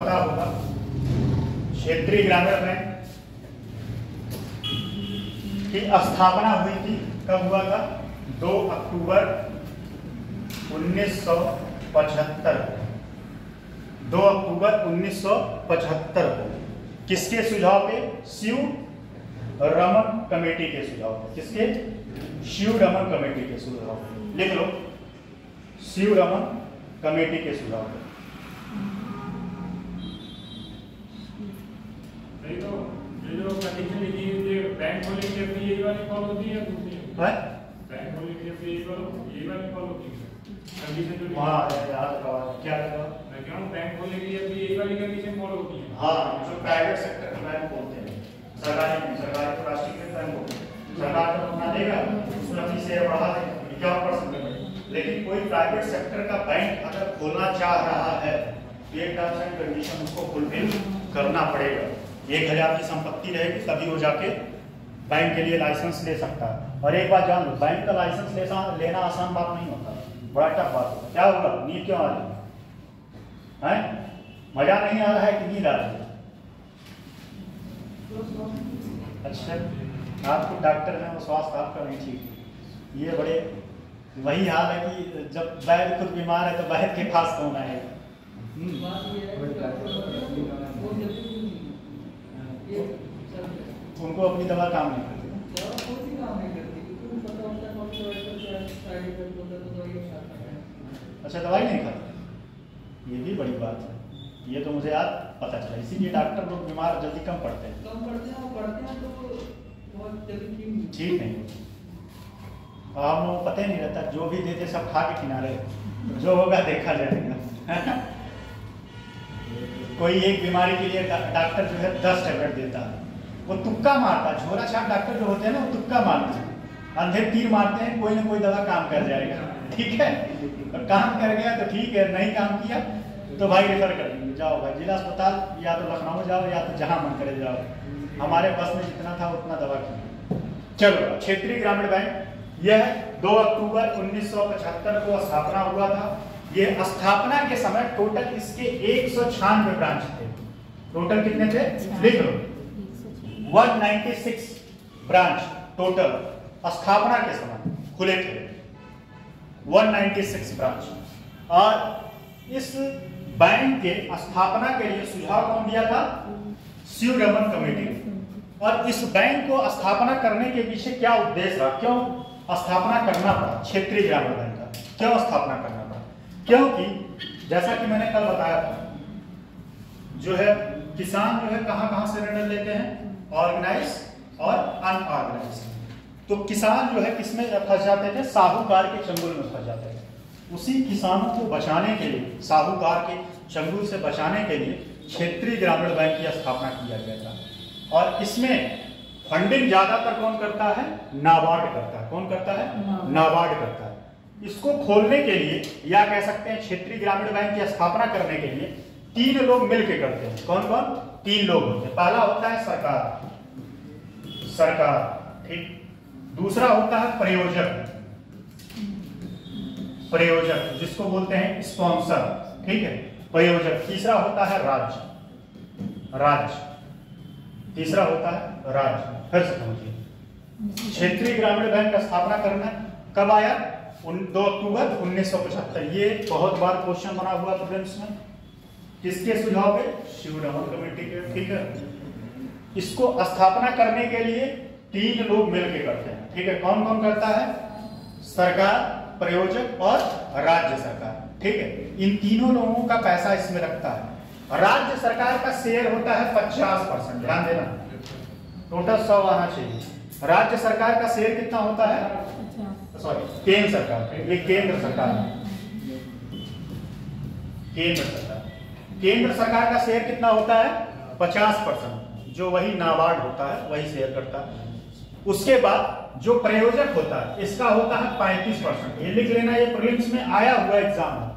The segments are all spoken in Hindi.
पता होगा क्षेत्रीय ग्रामीण बैंक की स्थापना हुई थी। कब हुआ था? 2 अक्टूबर 1975 को। 2 अक्टूबर 1975 को किसके सुझाव पे? शिव रमन कमेटी के सुझाव पे। किसके? शिव रमन कमेटी के सुझाव पे। लिख लो, शिव रमन कमेटी के सुझाव पे। जो कंडीशन लिखी है बैंक खोलने के लिए यही वाली फॉलो होती है दूसरी है? बैंक खोलने के लिए यही वाली फॉलो होती है कंडीशन जो हाँ याद रखा। क्या लगा? मैं कह रहा हूं बैंक खोलने के लिए भी यही वाली कंडीशन फॉलो होती है। हाँ, जो प्राइवेट सेक्टर का बैंक बोलते हैं, सरकारी नहीं, सरकारी तो राष्ट्रीय बैंक बोलते हैं। सरकार तो अपना देगा, उसमें अपनी शेयर बढ़ा देगा 51% में। लेकिन कोई प्राइवेट सेक्टर का बैंक अगर खोलना चाह रहा है, ये टर्म्स एंड कंडीशन उसको फुलफिल करना पड़ेगा। 1000 की संपत्ति रहेगी तभी वो जाके बैंक के लिए लाइसेंस ले सकता है। और एक बात जान लो, बैंक का लाइसेंस लेना आसान बात नहीं होता, बड़ा टफ बात होता है। क्या होगा? नींद क्यों आ रही है? मजा नहीं आ रहा है कि नींद आ रही है? अच्छा, आपको डॉक्टर हैं, वो स्वास्थ्य आपका नहीं ठीक है। ये बड़े वही हाल है कि जब वैद्य खुद बीमार है तो वैद्य के पास कौन आएगा? उनको अपनी दवा काम नहीं करती। अच्छा, दवाई नहीं खाते, ये भी बड़ी बात है। ये तो मुझे आज पता चला, इसीलिए डॉक्टर लोग बीमार जल्दी कम पड़ते हैं तो ठीक नहीं। हम लोग पता ही नहीं रहता, जो भी देते सब खा के किनारे, जो होगा देखा जाएगा। कोई एक बीमारी के लिए डॉक्टर जो है 10 टैबलेट देता है, वो तुक्का मारता है। झोला छाप डॉक्टर जो होते हैं ना, वो तुक्का मारते हैं, अंधे तीर मारते हैं, कोई ना कोई दवा काम कर जाएगा। ठीक है, और काम कर गया तो ठीक है, नहीं काम किया तो भाई रेफर कर देंगे, जाओ भाई जिला अस्पताल, या तो लखनऊ जाओ या तो जहां मन करे जाओ। हमारे बस में जितना था उतना दवा किया। चलो, क्षेत्रीय ग्रामीण बैंक यह 2 अक्टूबर 1975 को स्थापना हुआ था। ये स्थापना के समय टोटल इसके 196 ब्रांच थे। टोटल कितने थे? लिख लो, 196 ब्रांच टोटल स्थापना के समय खुले थे। 196 ब्रांच। और इस बैंक के स्थापना के लिए सुझाव कौन दिया था? शिव रमन कमेटी ने। और इस बैंक को स्थापना करने के पीछे क्या उद्देश्य रहा? क्यों स्थापना करना पड़ा क्षेत्रीय ग्रामीण बैंक का? क्यों स्थापना करना पड़ा? क्योंकि जैसा कि मैंने कल बताया था, जो है किसान जो है कहां से ऋण लेते हैं? ऑर्गेनाइज और अनऑर्गेनाइज। तो किसान जो है किसमें फंस जाते थे? साहूकार के चंगुल में फंस जाते थे। उसी किसानों को बचाने के लिए, साहूकार के चंगुल से बचाने के लिए क्षेत्रीय ग्रामीण बैंक की स्थापना किया गया था। और इसमें फंडिंग ज्यादातर कौन करता है? नाबार्ड करता है। कौन करता है? नाबार्ड करता है। इसको खोलने के लिए, या कह सकते हैं क्षेत्रीय ग्रामीण बैंक की स्थापना करने के लिए 3 लोग मिलकर करते हैं। कौन कौन? 3 लोग होते हैं। पहला होता है सरकार, ठीक। दूसरा होता है प्रयोजक जिसको बोलते हैं स्पॉन्सर, ठीक है, प्रयोजक। तीसरा होता है राज्य। तीसरा होता है राज्य। फिर से समझिए, क्षेत्रीय ग्रामीण बैंक का स्थापना करना कब आया? 2 अक्टूबर 1975। ये बहुत बार क्वेश्चन बना हुआ प्रीलिम्स में। किसके सुझाव पे? शिव रमन कमेटी के, ठीक है। इसको स्थापना करने के लिए 3 लोग मिलकर करते हैं, ठीक है। कौन कौन करता है? सरकार, प्रयोजक और राज्य सरकार, ठीक है। इन तीनों लोगों का पैसा इसमें लगता है। राज्य सरकार का शेयर होता है 50%। ध्यान देना, टोटल 100 आना चाहिए। राज्य सरकार का शेयर कितना होता है? सॉरी, केंद्र सरकार, ये केंद्र सरकार है। केंद्र सरकार का शेयर कितना होता है? 50%, जो वही नाबार्ड होता है वही शेयर करता है। उसके बाद जो प्रयोजक होता है, इसका होता है 35%। ये लिख लेना, ये प्रीलिम्स में आया हुआ एग्जाम है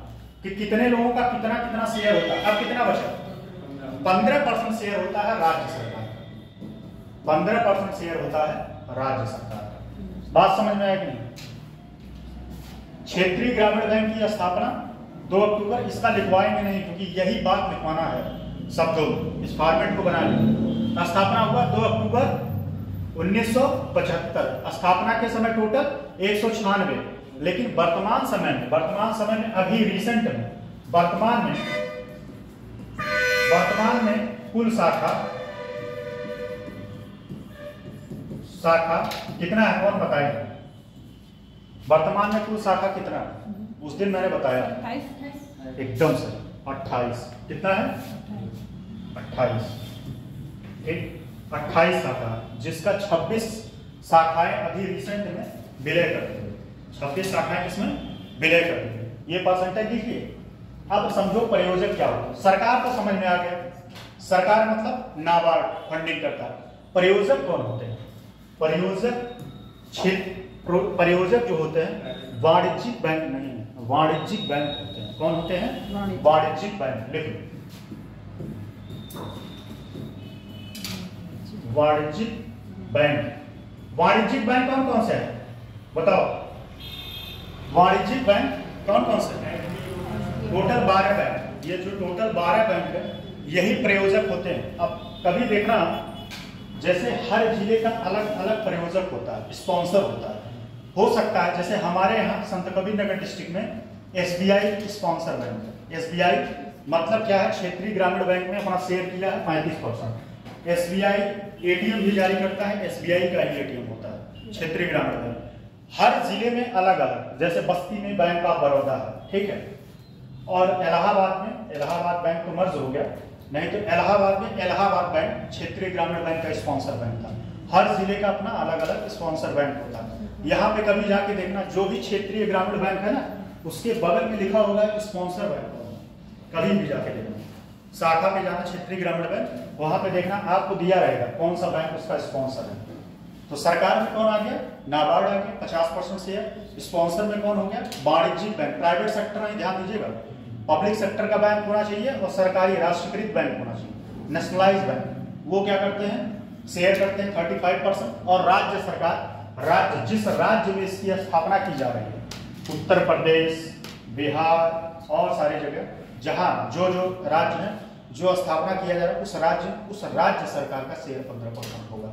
कि कितने लोगों का कितना शेयर होता है। अब कितना बचा? 15% शेयर होता है राज्य सरकार का। 15% शेयर होता है राज्य सरकार का। बात समझ में आया कि नहीं? क्षेत्रीय ग्रामीण बैंक की स्थापना 2 अक्टूबर, इसका लिखवाएंगे नहीं क्योंकि यही बात लिखवाना है। शब्दों में, इस फॉर्मेट को बना लिया। स्थापना हुआ 2 अक्टूबर 1975। स्थापना के समय टोटल 196, लेकिन वर्तमान समय में अभी रिसेंट में वर्तमान में कुल शाखा कितना है, कौन बताएगा? वर्तमान में कुल शाखा कितना है? उस दिन मैंने बताया, एकदम से 28। कितना है? 28। ठीक, 28 शाखा, जिसका 26 शाखाएं अभी रिसेंट में विलय करती है। 26 शाखाएं किसमें विलय करती है, ये परसेंटेज लिखिए। अब समझो प्रयोजक क्या होता है। सरकार तो समझ में आ गया, सरकार मतलब नाबार्ड फंडिंग करता है। प्रयोजक कौन होते हैं? प्रयोजक जो होते हैं वाणिज्यिक बैंक नहीं है, वाणिज्यिक बैंक होते हैं। कौन होते हैं? वाणिज्यिक बैंक। लिख लो, वाणिज्यिक बैंक। वाणिज्यिक बैंक कौन कौन से है बताओ? वाणिज्यिक बैंक कौन कौन से है? Total 12 bank. ये जो टोटल 12 बैंक है यही प्रयोजक होते हैं। अब कभी देखना, जैसे हर जिले का अलग अलग प्रयोजक होता है, स्पॉन्सर होता है। हो सकता है जैसे हमारे यहाँ संत कबीरनगर डिस्ट्रिक्ट में SBI स्पॉन्सर बैंक है। SBI मतलब क्या है? क्षेत्रीय ग्रामीण बैंक में अपना शेयर किया है 35%। SBI ATM भी जारी करता है, SBI का ही ATM होता है, क्षेत्रीय ग्रामीण बैंक। हर जिले में अलग अलग, जैसे बस्ती में बैंक ऑफ बड़ौदा है, ठीक है, और इलाहाबाद बैंक तो मर्ज हो गया, नहीं तो इलाहाबाद में इलाहाबाद बैंक क्षेत्रीय ग्रामीण बैंक का स्पॉन्सर बैंक था। हर जिले का अपना अलग अलग स्पॉन्सर बैंक होता है। यहाँ पे कभी जाके देखना, जो भी क्षेत्रीय ग्रामीण बैंक है ना, उसके बगल में लिखा होगा स्पॉन्सर बैंक। कभी भी जाके देखना, शाखा पे जाना क्षेत्रीय ग्रामीण बैंक, वहां पे देखना आपको दिया रहेगा कौन सा बैंक उसका स्पॉन्सर है। तो सरकार में कौन आ गया? नाबार्ड आ गया 50% शेयर। स्पॉन्सर में कौन हो गया? वाणिज्यिक बैंक। प्राइवेट सेक्टर में ध्यान दीजिएगा, पब्लिक सेक्टर का बैंक होना चाहिए और सरकारी राष्ट्रीयकृत बैंक होना चाहिए, नेशनलाइज बैंक। वो क्या करते हैं? शेयर करते हैं 35%। और राज्य सरकार, जिस राज्य में इसकी स्थापना की जा रही है, उत्तर प्रदेश, बिहार और सारी जगह जहां जो राज्य है जो स्थापना किया जा रहा है, उस राज्य सरकार का शेयर 15% होगा।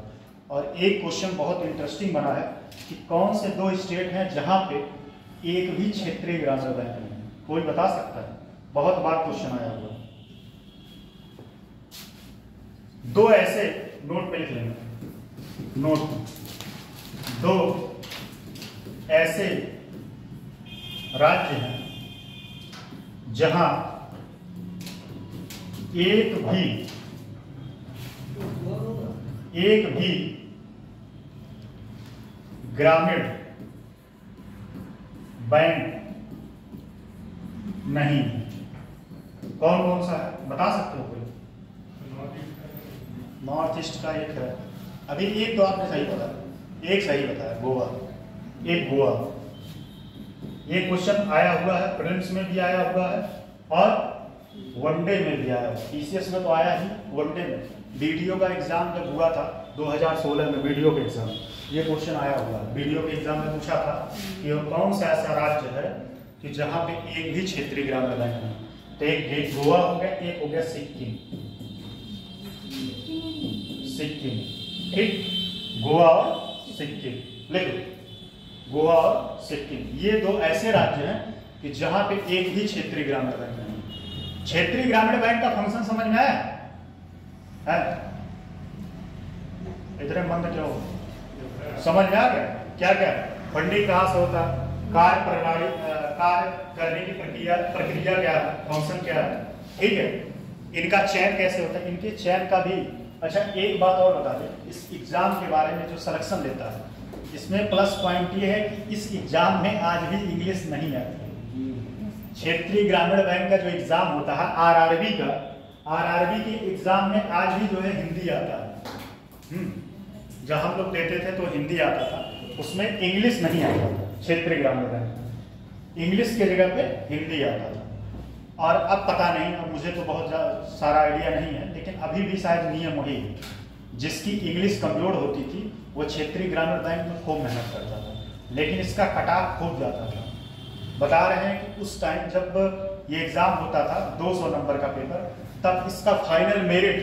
और एक क्वेश्चन बहुत इंटरेस्टिंग बना है कि कौन से 2 स्टेट हैं जहां पे एक भी क्षेत्रीय ग्रामीण बैंक नहीं है? कोई बता सकता है? बहुत बार क्वेश्चन आया हुआ। 2 ऐसे नोट पे लिख लेंगे, नोट 2 ऐसे राज्य हैं जहां एक भी ग्रामीण बैंक नहीं। कौन कौन सा है बता सकते हो कोई? नॉर्थ ईस्ट का एक है, अभी एक तो आपने सही बताया, एक सही बताया, गोवा। एक गोवा, ये क्वेश्चन आया हुआ है, प्रीलिम्स में भी आया हुआ है और वनडे में भी आया हुआ। TCS में तो आया ही, वनडे में वीडियो का एग्जाम जब हुआ था 2016 में, वीडियो का एग्जाम, ये क्वेश्चन आया हुआ है। वीडियो के एग्जाम में पूछा था कि कौन सा ऐसा राज्य है कि जहां पे एक भी क्षेत्रीय ग्रामीण बैंक नहीं। तो एक गोवा हो गया, एक हो गया सिक्किम। ठीक, गोवा और सिक्किम लिख लो, गोवा और सिक्किम। ये 2 ऐसे राज्य हैं कि जहां पे एक भी क्षेत्रीय ग्रामीण बैंक नहीं। क्षेत्रीय ग्रामीण बैंक का फंक्शन समझ में आया है? इतने मंद क्यों? समझ में आ गया? क्या क्या फंडिंग कहां से होता है, कार्य प्रणाली, कार्य करने की प्रक्रिया क्या है, फंक्शन क्या है, ठीक है, इनका चयन कैसे होता है, इनके चयन का भी। अच्छा एक बात और बता दें, इस एग्जाम के बारे में जो सिलेक्शन लेता है, इसमें प्लस पॉइंट ये है कि इस एग्जाम में आज भी इंग्लिश नहीं आती है। क्षेत्रीय ग्रामीण बैंक का जो एग्जाम होता है RRB का, RRB के एग्जाम में आज भी जो है हिंदी आता है। जब हम लोग देते थे तो हिंदी आता था, उसमें इंग्लिश नहीं आता था। क्षेत्रीय ग्रामीण बैंक इंग्लिश के जगह पे हिंदी आता था। और अब पता नहीं, अब मुझे तो बहुत सारा आइडिया नहीं है, लेकिन अभी भी शायद नियम वही है, जिसकी इंग्लिश कमजोर होती थी वो क्षेत्रीय ग्रामीण बैंक में खूब मेहनत करता था, लेकिन इसका कटाव खूब जाता था। बता रहे हैं कि उस टाइम जब ये एग्जाम होता था 200 नंबर का पेपर, तब इसका फाइनल मेरिट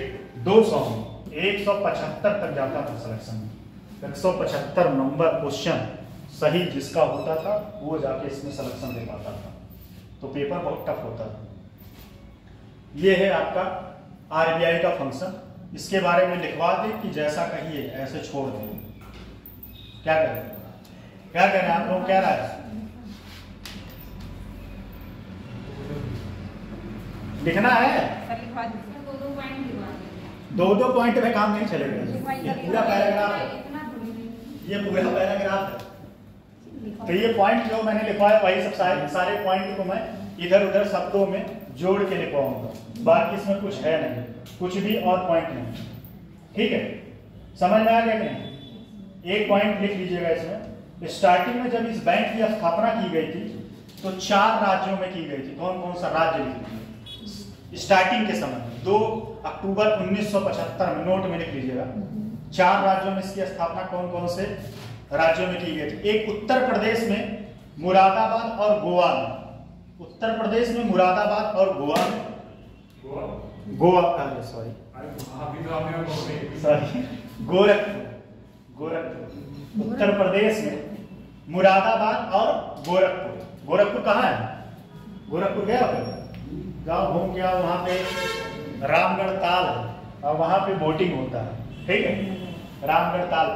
200 में 175 तक जाता था सिलेक्शन में। 175 नंबर क्वेश्चन सही जिसका होता था वो जाके इसमें सिलेक्शन दे पाता था। तो पेपर बहुत टफ होता था। ये है आपका आरबीआई का फंक्शन। इसके बारे में लिखवा दें कि जैसा कहिए ऐसे छोड़ दें। क्या करें, क्या करें, आप लोग क्या राय है? लिखना है, दो पॉइंट में काम नहीं चलेगा। ये पूरा पैराग्राफ है, ये पूरा पैराग्राफ है। तो ये पॉइंट जो मैंने लिखवाया वही सब सारे पॉइंट को मैं इधर उधर शब्दों में जोड़ के लिखवाऊंगा। बाकी इसमें कुछ है नहीं, कुछ भी और पॉइंट नहीं। ठीक है, समझ में आ गया कि नहीं? एक पॉइंट लिख लीजिएगा इसमें। स्टार्टिंग में जब इस बैंक की स्थापना की गई थी तो 4 राज्यों में की गई थी। कौन कौन सा राज्य लिख लीजिए स्टार्टिंग के समय 2 अक्टूबर 1975 में, नोट में लिख लीजिएगा। 4 राज्यों में इसकी स्थापना कौन कौन से राज्यों में की गई थी? एक उत्तर प्रदेश में मुरादाबाद और गोवा में। उत्तर प्रदेश में मुरादाबाद और गोवा में, गोवा सॉरी गोरखपुर। उत्तर प्रदेश में मुरादाबाद और गोरखपुर। गोरखपुर कहाँ है? गोरखपुर गया गाँव घूम गया, वहाँ पे रामगढ़ ताल है और वहाँ पे बोटिंग होता है। ठीक है, रामगढ़ ताल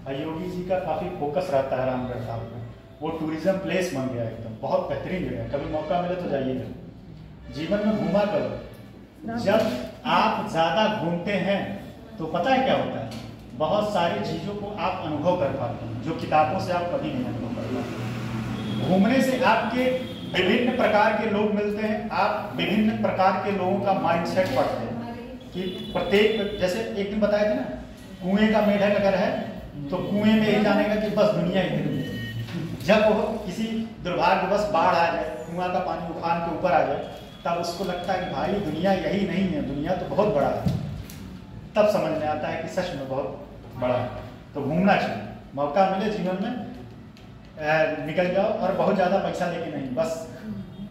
पे योगी जी का काफी फोकस रहता है रामगढ़ ताल पे। वो टूरिज्म प्लेस बन गया एकदम, बहुत बेहतरीन जगह है। कभी मौका मिले तो जाइएगा, जीवन में घूमा करो। जब आप ज्यादा घूमते हैं तो पता है क्या होता है, बहुत सारी चीजों को आप अनुभव कर पाते हैं जो किताबों से आप कभी नहीं अनुभव कर पाते। घूमने से आपके विभिन्न प्रकार के लोग मिलते हैं, आप विभिन्न प्रकार के लोगों का माइंडसेट पढ़ते हैं कि प्रत्येक, जैसे एक दिन बताए थे ना, कुएं का मेढक अगर है तो कुएं में ही जानेगा कि बस दुनिया इतनी है। जब वो किसी दुर्भाग्यवश बाढ़ आ जाए, कुआं का पानी उफान के ऊपर आ जाए, तब उसको लगता है कि भाई दुनिया यही नहीं है, दुनिया तो बहुत बड़ा है। तब समझ में आता है कि सच में बहुत बड़ा है। तो घूमना चाहिए, मौका मिले जीवन में निकल जाओ, और बहुत ज़्यादा पैसा लेके नहीं, बस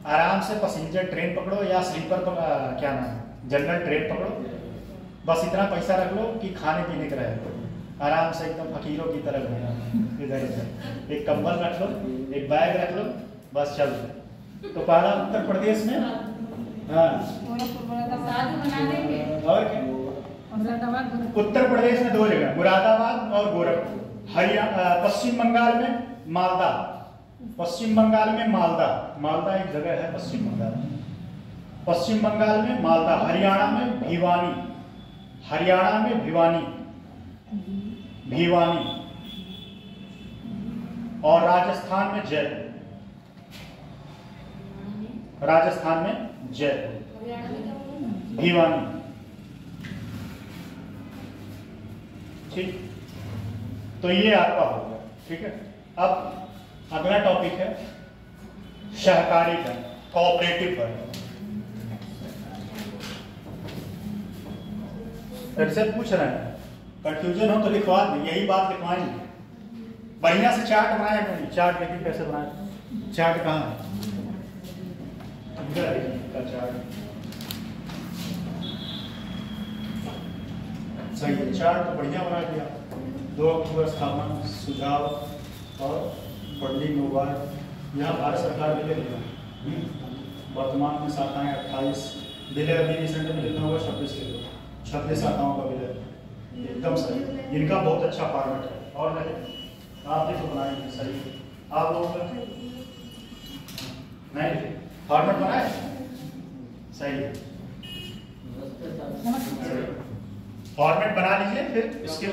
आराम से पैसेंजर ट्रेन पकड़ो या स्लीपर क्या नाम है, जनरल ट्रेन पकड़ो। बस इतना पैसा रख लो कि खाने पीने का रहे, आराम से एकदम फकीरों की तरह घूमना। इधर उधर एक कंबल रख लो, एक बैग रख लो, बस चल। तो पहला उत्तर प्रदेश में, हाँ और क्या, उत्तर प्रदेश में 2 जगह, मुरादाबाद और गोरखपुर। हरियाणा, पश्चिम बंगाल में मालदा। पश्चिम बंगाल में मालदा, मालदा एक जगह है पश्चिम बंगाल में। पश्चिम बंगाल में मालदा। हरियाणा में भिवानी, हरियाणा में भिवानी, भिवानी। और राजस्थान में जयपुर, राजस्थान में जयपुर, भिवानी। ठीक, तो ये आपका हो गया। ठीक है, अब अगला टॉपिक है सहकारी बैंक, कोऑपरेटिव बैंक। ऐसे पूछ रहे हैं, कंफ्यूजन हो तो लिखवा दें, यही बात लिखवाएंगे। बढ़िया से चार्ट बनाया करें। चार्ट देखिए कैसे बनाए, चार्ट कहाँ है, चार्ट सही है। चार्ट तो बढ़िया बना दिया। 2 अक्टूबर स्थापना, सुझाव और फंडिंग मोबाइल। यहाँ भारत सरकार विलय लिया, वर्तमान में शाखाएं 28, विलय अभी रिसेंट में कितना होगा, 26 शाखाओं का विलय। एकदम सही, इनका बहुत अच्छा फॉर्मेट है। और आप भी तो बनाएंगे, सही आप लोग नहीं फॉर्मेट बनाए, सही है। फॉर्मेट बना लीजिए, फिर इसके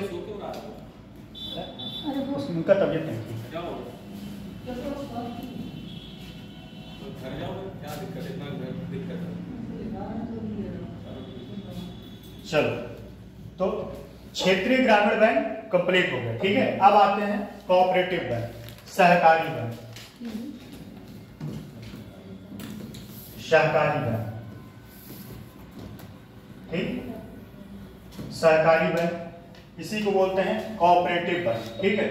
उनका तबियत नहीं ठीक है। चलो, तो क्षेत्रीय ग्रामीण बैंक कंप्लीट हो गया। ठीक है, अब आते हैं कोऑपरेटिव बैंक, सहकारी बैंक। सहकारी बैंक, ठीक, सहकारी बैंक, इसी को बोलते हैं कोऑपरेटिव बैंक। ठीक है,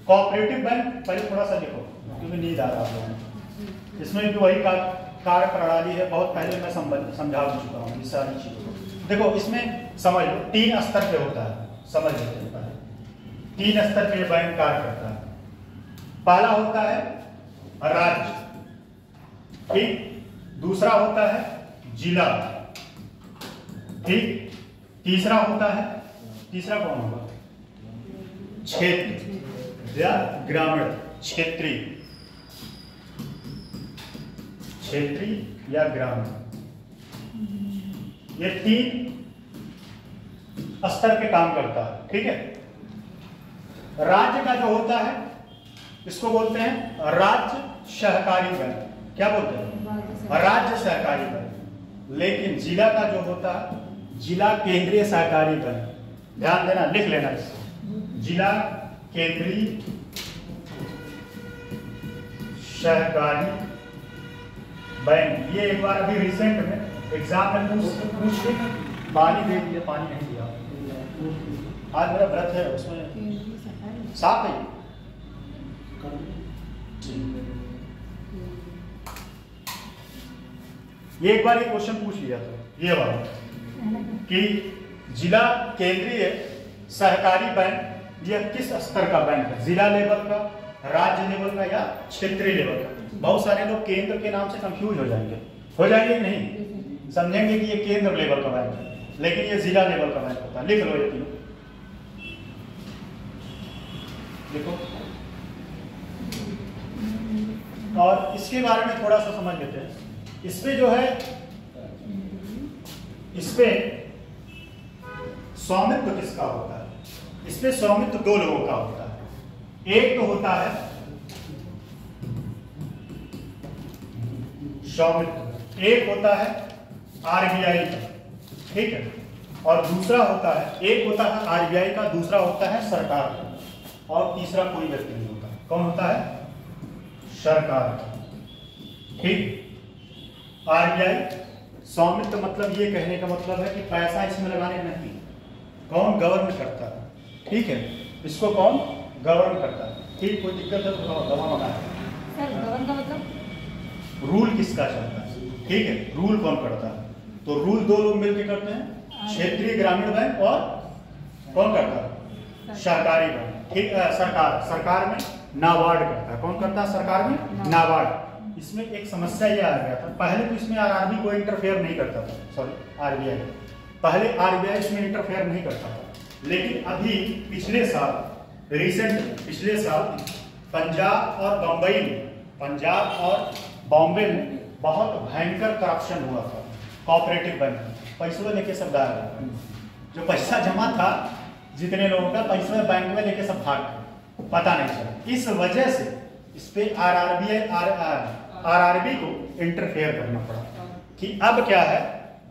कोऑपरेटिव बैंक पहले थोड़ा सा लिखो क्योंकि नींद आ रहा है। इसमें भी वही कार्य प्रणाली है, बहुत पहले मैं समझा चुका हूँ इस सारी चीजों को। देखो इसमें समझ लो 3 स्तर पे होता है, समझ लेते हैं पहले। 3 स्तर पे बैंक कार्य करता है। पहला होता है राज्य, ठीक, दूसरा होता है जिला, ठीक, तीसरा होता है, तीसरा कौन होगा, क्षेत्र या ग्रामीण, क्षेत्रीय, क्षेत्रीय या ग्रामीण। ये 3 स्तर पे काम करता है, ठीक है। राज्य का जो होता है इसको बोलते हैं राज्य सहकारी बैंक। क्या बोलते हैं, राज्य सहकारी बैंक। लेकिन जिला का जो होता है जिला केंद्रीय सहकारी बैंक। ध्यान देना, लिख लेना इसको, जिला केंद्रीय सहकारी बैंक। ये एक बार अभी रिसेंट में एग्जाम में पूछ के पानी दे दिया, पानी नहीं दिया। आज मेरा व्रत है, उसमें साफ है। ये एक बार एक क्वेश्चन पूछ लिया था ये वाला कि जिला केंद्रीय सहकारी बैंक यह किस स्तर का बैंक है, जिला लेवल का, राज्य लेवल का या क्षेत्रीय लेवल का। बहुत सारे लोग केंद्र के नाम से कंफ्यूज हो जाएंगे कि नहीं, समझेंगे कि ये केंद्र लेवल का बैंक है, लेकिन ये जिला लेवल का बैंक होता है। लिख लो ये तीनों, देखो। और इसके बारे में थोड़ा सा समझ लेते हैं। इसमें जो है, इसपे स्वामित्व किसका होता है, इसमें स्वामित्व 2 लोगों का होता है। एक तो होता है स्वामित्व, एक होता है आरबीआई का, ठीक है, और दूसरा होता है, एक होता है आरबीआई का, दूसरा होता है सरकार का, और तीसरा कोई व्यक्ति नहीं होता। कौन होता है, सरकार का, ठीक। आरबीआई स्वामित्व मतलब ये कहने का मतलब है कि पैसा इसमें लगाने नहीं, कौन गवर्न करता है, ठीक है, इसको कौन गवर्न करता है, ठीक। कोई दिक्कत है तो दवा मंगाए। सर गवर्न का मतलब रूल किसका चलता है, ठीक है, रूल कौन करता है, तो रूल 2 लोग मिलकर करते हैं, क्षेत्रीय ग्रामीण बैंक और कौन करता है, सहकारी बैंक, ठीक। सरकार में नाबार्ड करता है, कौन करता है सरकार में, नाबार्ड। इसमें एक समस्या यह आ गया था, पहले तो इसमें आरआरबी कोई इंटरफेयर नहीं करता था, सॉरी आरबीआई, पहले आरबीआई इसमें इंटरफेयर नहीं करता था। लेकिन अभी पिछले साल, रिसेंट पिछले साल पंजाब और बॉम्बे में बहुत भयंकर करप्शन हुआ था कोऑपरेटिव बैंक में। पैसा लेके सब गायब, जो पैसा जमा था जितने लोगों का पैसा बैंक में लेके सब भाग गए, पता नहीं चला। इस वजह से इस पे आरआरबी को इंटरफेयर करना पड़ा कि अब क्या है,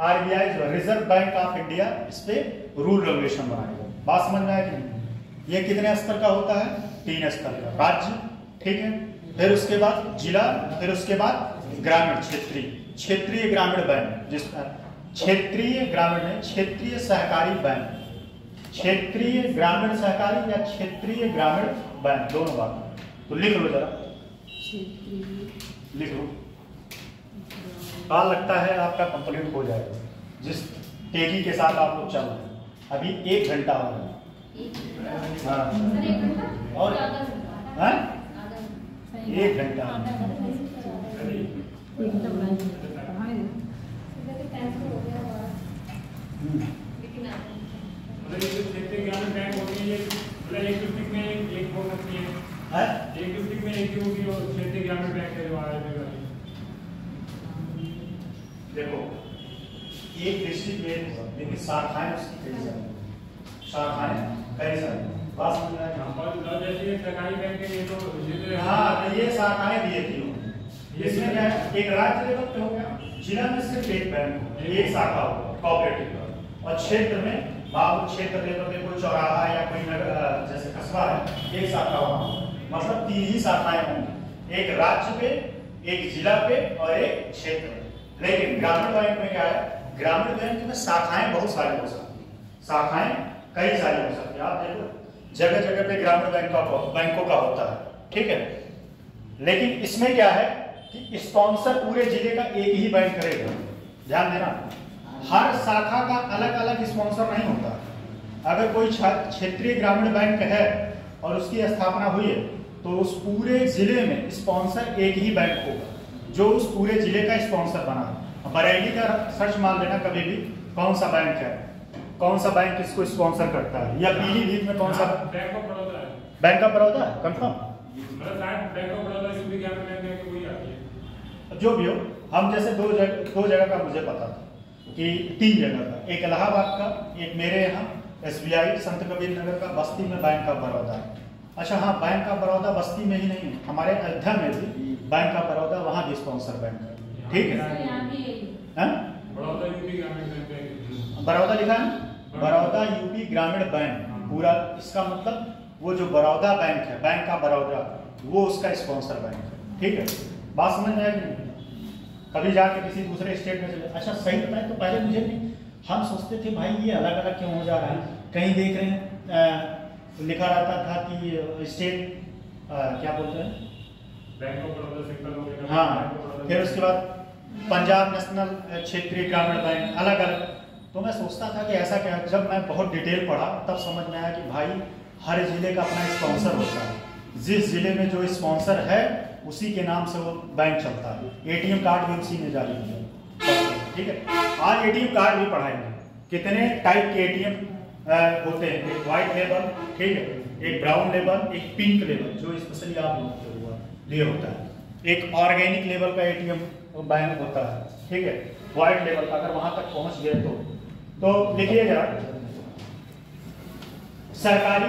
आरबीआई जो रिजर्व बैंक ऑफ इंडिया इस पे रूल रेगुलेशन बनाएगा। बात समझ में आया कि नहीं। ये कितने स्तर का होता है, 3 स्तर का, राज्य, ठीक है, फिर उसके बाद जिला, फिर उसके बाद ग्रामीण, क्षेत्रीय ग्रामीण बैंक, जिस क्षेत्रीय ग्रामीण है, क्षेत्रीय सहकारी बैंक, क्षेत्रीय ग्रामीण सहकारी या क्षेत्रीय ग्रामीण बैंक, दोनों बात। तो लिख लो जरा, लिख लो, लगता है आपका कंप्लीट हो जाएगा जिस तेजी के साथ आप लोग चल रहे हैं। अभी 1 घंटा हो रहा है, हाँ, और 1 घंटा एक डिस्ट्रिक्ट में एक हो सकती है, एक डिस्ट्रिक्ट में एक ही होगी, और क्षेत्रीय ग्रामीण बैंक है जो आरबीआई। देखो एक डिस्ट्रिक्ट में, लेकिन शाखाएं उसकी कई सारी, शाखाएं कई सारी। बात समझ में आया, जैसे सरकारी बैंक है ये तो, हाँ, ये शाखाएं दिए थी। इसमें क्या है, एक राज्य लेवल पे हो गया, जिला में सिर्फ एक बैंक हो, एक शाखा होगा कोऑपरेटिव का, और क्षेत्र में बाबू क्षेत्र लेवल पे कोई चौराहा या कोई नगर जैसे कस्बा है, एक शाखा वहाँ, मतलब 3 ही शाखाएं होंगी, एक राज्य पे, एक जिला पे और एक क्षेत्र में। लेकिन ग्रामीण बैंक में क्या है, ग्रामीण बैंक में शाखाएं बहुत सारी हो सकती है, शाखाएं कई सारी हो सकती है। आप देखो जगह जगह पे ग्रामीण बैंकों का होता है, ठीक है। लेकिन इसमें क्या है, कि स्पॉन्सर पूरे जिले का एक ही बैंक करेगा। ध्यान देना, हर शाखा का अलग अलग स्पॉन्सर नहीं होता। अगर कोई क्षेत्रीय ग्रामीण बैंक है और उसकी स्थापना हुई है तो उस पूरे जिले में स्पॉन्सर एक ही बैंक होगा जो उस पूरे जिले का स्पॉन्सर बना। बरेली का सर्च मार लेना कभी भी, कौन सा बैंक है, कौन सा बैंक इसको स्पॉन्सर करता है, या पीलीभीत में कौन सा बैंक ऑफ बड़ौदा है। बैंक ऑफ बड़ौदा है कंफर्म, मतलब बैंक ऑफ बड़ौदा यूपी ग्रामीण बैंक है, वही आती है। जो भी हो। हम जैसे दो जगह का मुझे पता था कि 3 जगह का, एक इलाहाबाद का, एक मेरे यहाँ SBI संत कबीर नगर का, बस्ती में बैंक ऑफ बड़ौदा है। अच्छा हाँ, बैंक ऑफ बड़ौदा बस्ती में ही नहीं, हमारे अयोध्या में भी बैंक ऑफ बड़ौदा, वहाँ भी स्पॉन्सर बैंक है। ठीक है, बड़ौदा यूपी ग्रामीण बैंक, बड़ौदा लिखा है, बड़ौदा यूपी ग्रामीण बैंक पूरा। इसका मतलब वो जो बड़ौदा बैंक है, बैंक ऑफ बड़ौदा, वो उसका स्पॉन्सर बैंक है। ठीक है, बात समझ में आएगी। कभी जाके किसी दूसरे स्टेट में चले, अच्छा सही बताएं तो पहले मुझे नहीं, हम सोचते थे भाई ये अलग अलग क्यों हो जा रहा है। कहीं देख रहे हैं लिखा रहता था कि स्टेट क्या बोलते हैं, बैंक ऑफ बड़ौदा सिंपल हो गया। हाँ, फिर उसके बाद पंजाब नेशनल क्षेत्रीय ग्रामीण बैंक, अलग अलग। तो मैं सोचता था कि ऐसा क्या है। जब मैं बहुत डिटेल पढ़ा तब समझ में आया कि भाई हर जिले का अपना स्पॉन्सर होता है, जिस जिले में जो स्पॉन्सर है उसी के नाम से वो बैंक चलता है। ATM कार्ड भी उसी में जारी है। ठीक है, आज ATM कार्ड भी पढ़ाएंगे, कितने टाइप के ATM होते हैं। एक व्हाइट लेबल, ठीक है, एक ब्राउन लेबल, एक पिंक लेबल जो स्पेशली आप लोगों के लिए होता है, एक ऑर्गेनिक लेबल का ATM बैंक होता है। ठीक है, व्हाइट लेवल का, अगर वहां तक पहुंच गए तो लिखिएगा सरकारी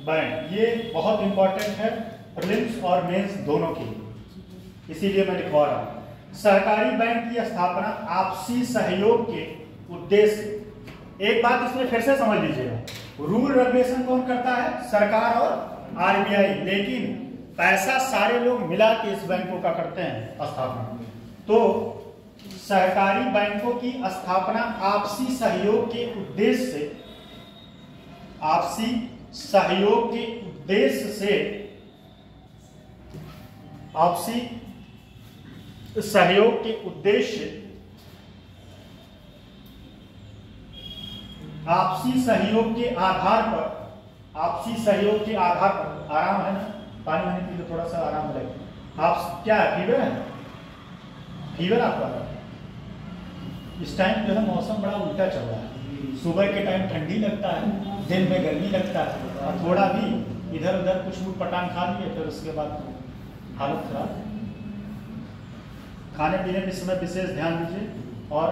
बैंक। ये बहुत इंपॉर्टेंट है प्रीलिम्स और मेंस दोनों के लिए, इसीलिए मैं लिखवा रहा हूं। सरकारी बैंक की स्थापना आपसी सहयोग के उद्देश्य। एक बात इसमें फिर से समझ लीजिएगा, रूल रेगुलेशन कौन करता है, सरकार और RBI, लेकिन पैसा सारे लोग मिला के इस बैंकों का करते हैं स्थापना। तो सहकारी बैंकों की स्थापना आपसी सहयोग के उद्देश्य से, आपसी सहयोग के उद्देश्य से, आपसी सहयोग के उद्देश्य, आपसी सहयोग के आधार पर, आपसी सहयोग के आधार पर, आराम है ना, पानी वानी पी लो, थोड़ा सा आराम लगे। आप क्या है, फीवर है, फीवर आपका? इस टाइम जो है मौसम बड़ा उल्टा चल रहा है, सुबह के टाइम ठंडी लगता है, दिन में गर्मी लगता है, और थोड़ा भी इधर उधर कुछ भी पटांग खा लिए फिर उसके बाद हालत खराब। खाने पीने के समय विशेष ध्यान दीजिए और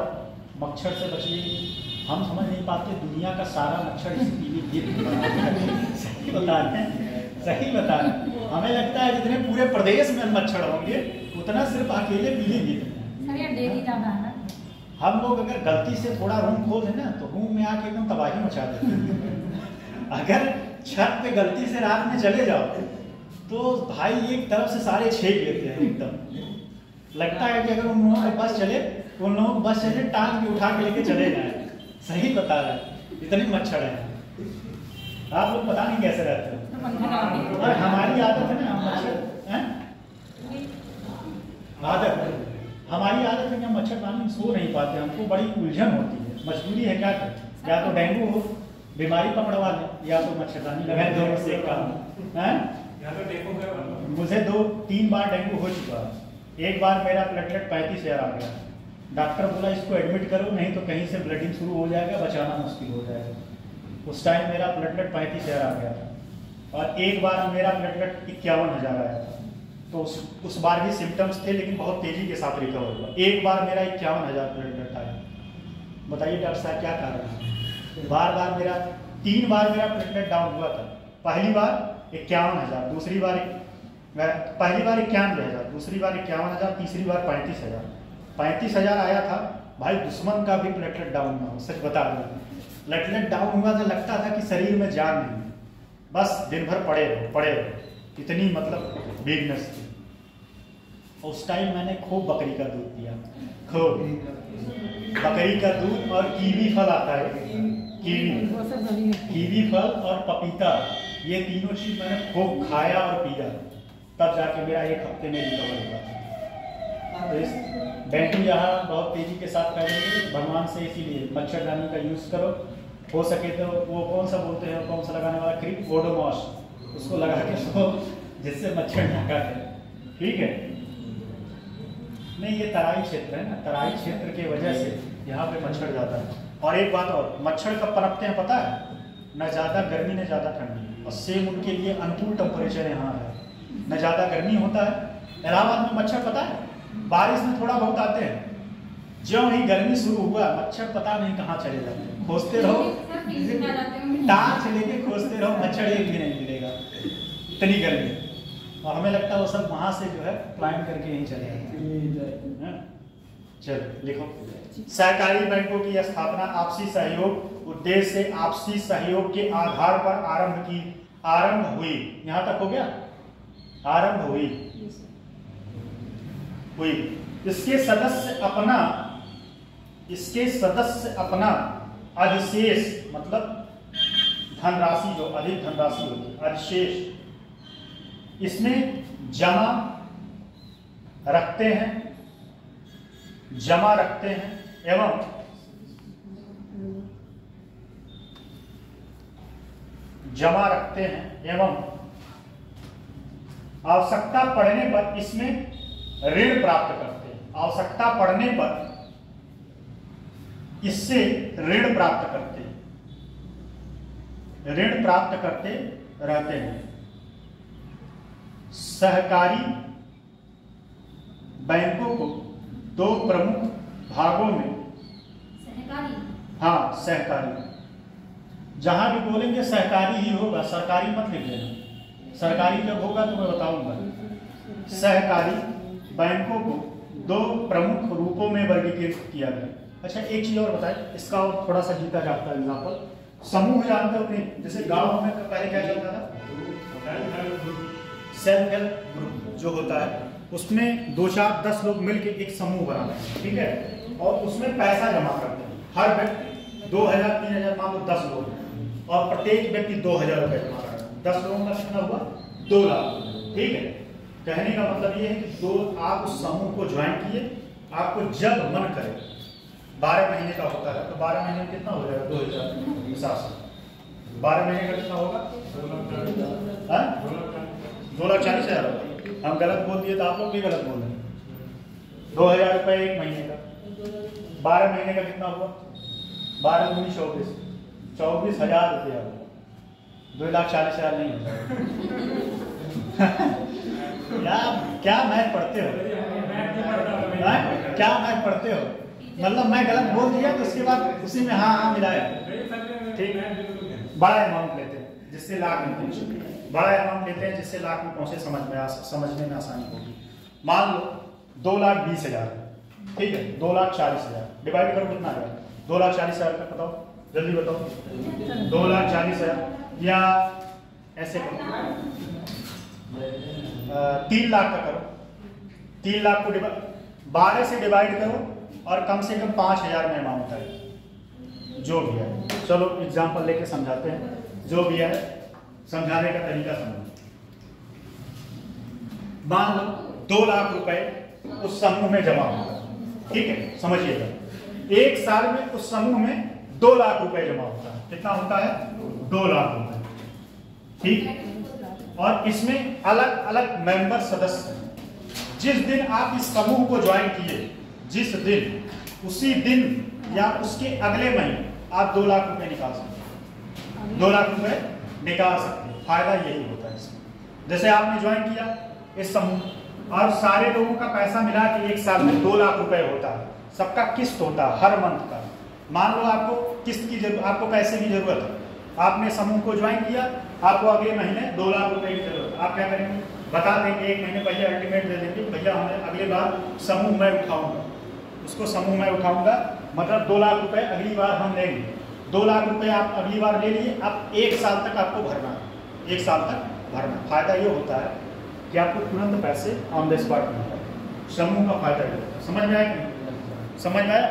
मच्छर से बचिए। हम समझ नहीं पाते दुनिया का सारा मच्छर इस पीलीभीत में। सही बता रहे हैं, सही बता रहे हैं। हमें लगता है जितने पूरे प्रदेश में मच्छर होंगे उतना सिर्फ अकेले पीलीभीत में। हम लोग अगर गलती से थोड़ा रूम खोल दें ना तो रूम में आके एकदम तबाही मचा देते हैं। अगर छत पे गलती से रात में चले जाओ तो भाई एक तरफ से सारे छेक लेते हैं एकदम। लगता है कि अगर उन लोगों के बस चले, उन लोगों को बस चले टांग के उठा के लेके चले जाए। सही बता रहे हैं, इतने मच्छर हैं। आप लोग पता नहीं कैसे रहते हो। और हमारी आदत है ना, मच्छर आदत, हमारी आदत है कि हम मच्छरदानी में सो नहीं पाते, हमको बड़ी उलझन होती है। मजबूरी है क्या करें, या तो डेंगू हो बीमारी पकड़वा लें या तो मच्छरदानी लगाए, दोनों से एक काम है। मुझे 2-3 बार डेंगू हो चुका है। एक बार मेरा प्लेटलेट 35,000 आ गया, डॉक्टर बोला इसको एडमिट करो नहीं तो कहीं से ब्लडिंग शुरू हो जाएगा, बचाना मुश्किल हो जाएगा। उस टाइम मेरा प्लेटलेट 35,000 आ गया था। और एक बार मेरा प्लेटलेट 51,000 आया था। तो उस बार भी सिम्टम्स थे लेकिन बहुत तेजी के साथ रिकवर हुआ। एक बार मेरा 51,000 प्लेटलेट आया। बताइए डॉक्टर साहब क्या कारण है? बार बार मेरा 3 बार मेरा प्लेटलेट डाउन हुआ था। पहली बार 51,000, दूसरी बार पहली बार 91,000, दूसरी बार 51,000, तीसरी बार 35,000। 35,000 आया था। भाई दुश्मन का भी प्लेटलेट डाउन ना हो, सच बता रहा। प्लेटलेट डाउन हुआ तो लगता था कि शरीर में जान नहीं, बस दिन भर पड़े रहो, इतनी मतलब वीकनेस थी। उस टाइम मैंने खूब बकरी का दूध पिया, खूब बकरी का दूध। और कीवी फल आता है, कीवी फल और पपीता, ये तीनों चीज मैंने खूब खाया और पिया, तब जाके मेरा 1 हफ्ते में रिकवर हुआ। तो इस डेंगू यहाँ बहुत तेजी के साथ फैलेंगे भगवान से, इसीलिए मच्छरदानी का यूज़ करो। हो सके तो वो कौन सा बोलते हैं, कौन सा लगाने वाला, क्रीम ओडोमॉस, उसको लगा के सो, जिससे मच्छर ना काटे। ठीक है, नहीं ये तराई क्षेत्र है ना, तराई क्षेत्र की वजह से यहाँ पे मच्छर ज़्यादा है। और एक बात और, मच्छर कब पनपते हैं पता है? न ज़्यादा गर्मी न ज़्यादा ठंडी, और सेम उनके लिए अनुकूल टेम्परेचर यहाँ है, न ज़्यादा गर्मी होता है। इलाहाबाद में मच्छर पता है बारिश में थोड़ा बहुत आते हैं, ज्यों ही गर्मी शुरू हुआ मच्छर पता नहीं कहाँ चले जाते हैं। खोजते रहो, टार्च लेके खोजते रहो, मच्छर एक भी नहीं मिलेगा, इतनी गर्मी। और हमें लगता है वो सब वहाँ से जो है क्लाइम करके यहीं चले जाते हैं। चलो लिखो, सहकारी बैंकों की स्थापना आपसी सहयोग उद्देश्य से आपसी सहयोग के आधार पर आरंभ हुई। यहाँ तक हो गया, आरंभ हुई। इसके सदस्य अपना अधिशेष, मतलब धनराशि, जो अधिक धनराशि होती है अधिशेष, इसमें जमा रखते हैं एवं आवश्यकता पड़ने पर इसमें ऋण प्राप्त करते हैं। आवश्यकता पड़ने पर इससे ऋण प्राप्त करते रहते हैं। सहकारी बैंकों को दो प्रमुख भागों में, सहकारी, जहां भी बोलेंगे सहकारी ही होगा, सरकारी मत लिख देना, सरकारी जब होगा तो मैं बताऊंगा। सहकारी बैंकों को दो प्रमुख रूपों में वर्गीकृत किया गया। अच्छा एक चीज और बताएं, इसका और थोड़ा सा जीता जाता है एग्जाम्पल, समूह जानते हो नहीं, जैसे गांव में पहले क्या चलता था, सेल्फ हेल्प ग्रुप जो होता है, उसमें 2, 4, 10 लोग मिलकर एक समूह बनाते हैं, ठीक है, और उसमें पैसा जमा करते हैं। हर व्यक्ति 2000, 3000, मान लो 10 लोग, और प्रत्येक व्यक्ति 2000 रुपये जमा करता है। 10 लोगों का कितना हुआ? 2 लाख। ठीक है, कहने का मतलब ये है कि आप उस समूह को ज्वाइन किए, आपको जब मन करे, 12 महीने का होता है, तो 12 महीने में कितना हो जाएगा? 2000 हिसाब से 12 महीने का कितना होगा? 2,40,000 होगा। हम गलत बोल दिए तो आप लोग भी गलत बोल रहे हैं। 2000 रुपये एक महीने का, 12 महीने का कितना हुआ? 12 दूनी 24, 24,000 रुपया हुआ। 2,40,000 नहीं होता। क्या मैथ पढ़ते हो? क्या मैथ पढ़ते हो? मतलब मैं गलत बोल दिया तो उसके बाद उसी में हाँ मिलाया। ठीक, बड़ा अमाउंट लेते हैं जिससे लाख में पहुंचे, बड़ा अमाउंट लेते हैं जिससे लाख में पहुंचे, समझने में आसानी होगी। मान लो 2,20,000, ठीक है, 2,40,000 डिवाइड करो कितना आएगा? 2,40,000 का बताओ, जल्दी बताओ। 2,40,000 या ऐसे करो, 3 लाख का करो। 3 लाख को 12 से डिवाइड करो और कम से कम 5,000 में अमाउंट है, जो भी है। चलो एग्जांपल लेके समझाते हैं, जो भी है समझाने का तरीका समझो। मान लो 2 लाख रुपए उस समूह में जमा होगा, ठीक है, समझिएगा। 1 साल में उस समूह में 2 लाख रुपए जमा होता है। कितना होता है? 2 लाख रुपए, ठीक है। और इसमें अलग अलग मेंबर सदस्य हैं। जिस दिन आप इस समूह को ज्वाइन किए, जिस दिन, उसी दिन या उसके अगले महीने आप 2 लाख रुपए निकाल सकते हैं। 2 लाख रुपए निकाल सकते हैं। फायदा यही होता है इसमें। जैसे आपने ज्वाइन किया इस समूह और सारे लोगों का पैसा मिला के 1 साल में 2 लाख रुपए होता है, सबका किस्त होता है हर मंथ का। मान लो आपको किस्त की जरूरत, आपको पैसे की जरूरत है, आपने समूह को ज्वाइन किया, आपको अगले महीने 2 लाख रुपए की जरूरत है। आप क्या करेंगे? बता देंगे 1 महीने पहले अल्टीमेट दे देंगे, भैया हमें अगली बार समूह में उठाऊंगा, उसको समूह में उठाऊंगा, मतलब 2 लाख रुपए अगली बार हम लेंगे। 2 लाख रुपए आप अगली बार ले लिए, अब 1 साल तक आपको भरना है, 1 साल तक भरना। फायदा ये होता है कि आपको तुरंत पैसे ऑन द स्पॉट मिलता है। समूह का फायदा ये होता है। समझ में आया कि नहीं? समझ में आया?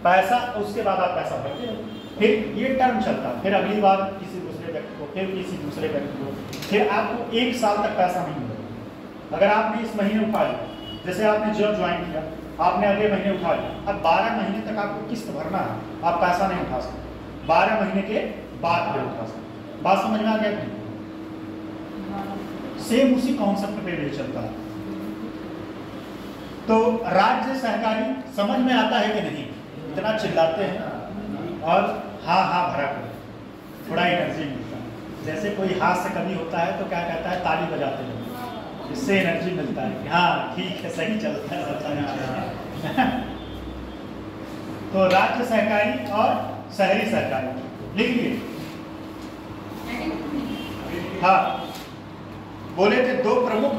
पैसा, उसके बाद आप पैसा भरते हो, फिर ये टर्म चलता है, फिर अगली बार किसी दूसरे व्यक्ति को, फिर किसी दूसरे व्यक्ति को, फिर आपको 1 साल तक पैसा नहीं मिलेगा। अगर आपने इस महीने उठा लिया, जैसे आपने जॉब ज्वाइन किया, आपने अगले महीने उठा लिया, अब 12 महीने तक आपको किस्त भरना है, आप पैसा नहीं उठा सकते, 12 महीने के बाद फिर उठा सकते। बात समझ में आ गया? सेम उसी कॉन्सेप्ट पे भी चलता है। तो राज्य सहकारी समझ में आता है कि नहीं? इतना चिल्लाते हैं और हाँ हाँ भरा करो, थोड़ा एनर्जी मिलता है। जैसे कोई हाथ से कभी होता है तो क्या कहता है, ताली बजाते हैं, इससे एनर्जी मिलता है कि हाँ ठीक है, सही चलता है, तो राज्य सहकारी और शहरी सहकारी लिखिए। हाँ, बोले थे दो प्रमुख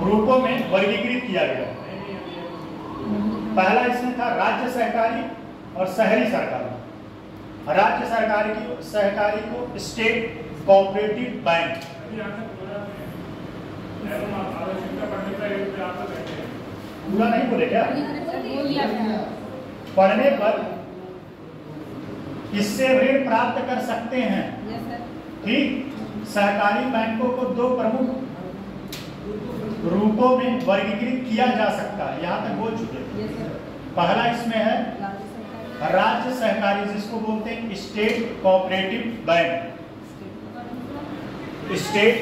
रूपों में वर्गीकृत किया गया। पहला इसमें था राज्य सहकारी और शहरी सरकारी। राज्य सहकारी को स्टेट कोऑपरेटिव बैंक, पूरा नहीं बोले क्या? पढ़ने पर इससे ऋण प्राप्त कर सकते हैं। ठीक, सहकारी बैंकों को दो प्रमुख रूपों में वर्गीकृत किया जा सकता है, यहाँ तक बोल चुके। पहला इसमें है राज्य सहकारी, जिसको बोलते हैं state cooperative bank, state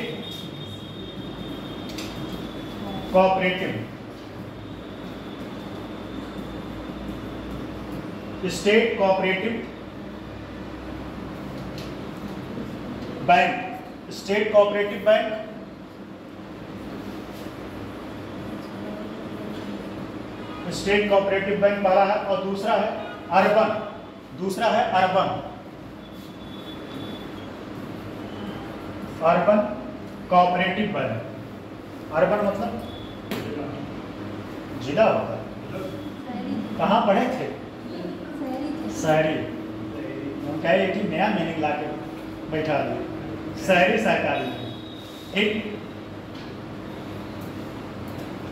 cooperative bank, state cooperative bank. State cooperative bank पहला है, और दूसरा है अर्बन कोऑपरेटिव बैंक। अर्बन मतलब जिला होता है। कहाँ पढ़े थे? शहरी। हम कहे कि नया मीनिंग ला के बैठा दिए, शहरी सहकारी। ठीक,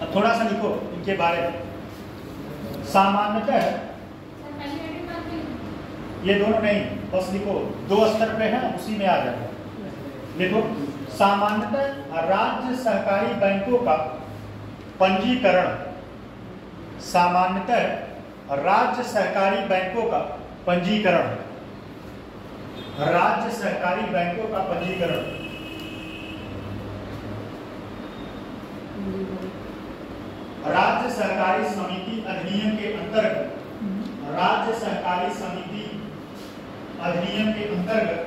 अब थोड़ा सा लिखो इनके बारे में। सामान्यतः ये दोनों नहीं, बस लिखो, दो स्तर पे है, उसी में आ जाएगा। लिखो, सामान्यतः राज्य सहकारी बैंकों का पंजीकरण, सामान्यतः राज्य सहकारी बैंकों का पंजीकरण, राज्य सहकारी बैंकों का पंजीकरण राज्य सहकारी समिति अधिनियम के अंतर्गत, राज्य सहकारी समिति अधिनियम के अंतर्गत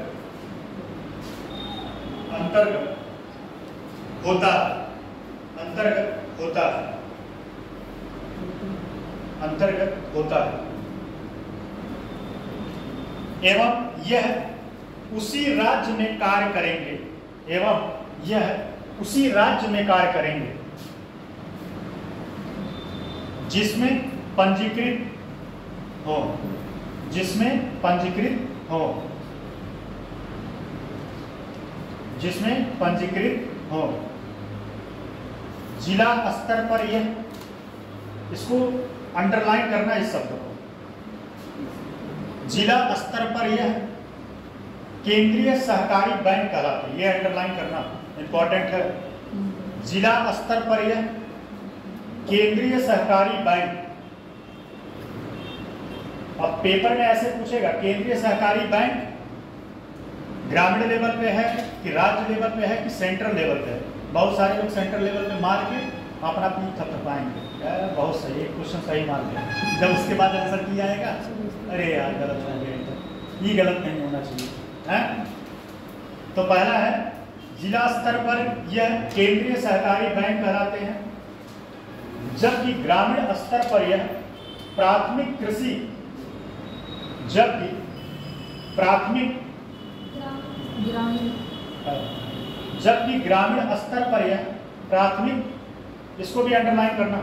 होता है एवं यह उसी राज्य में कार्य करेंगे जिसमें पंजीकृत हो। जिला स्तर पर यह, इसको अंडरलाइन करना इस शब्द को, जिला स्तर पर यह केंद्रीय सहकारी बैंक कहलाते हैं। यह अंडरलाइन करना इंपॉर्टेंट है। जिला स्तर पर यह केंद्रीय सहकारी बैंक। अब पेपर में ऐसे पूछेगा, केंद्रीय सहकारी बैंक ग्रामीण लेवल पे है कि राज्य लेवल पे है कि सेंट्रल लेवल पे है। बहुत सारे लोग सेंट्रल लेवल पे मार के अपना पीठ थपथपाएंगे, बहुत सही, एक क्वेश्चन सही मार दिया। जब उसके बाद आंसर किया आएगा, अरे यार गलत हो गया, ये गलत नहीं होना चाहिए है। तो पहला है जिला स्तर पर यह केंद्रीय सहकारी बैंक कहलाते हैं, जबकि ग्रामीण स्तर पर यह प्राथमिक कृषि, जबकि ग्रामीण स्तर पर यह प्राथमिक, इसको भी अंडरलाइन करना,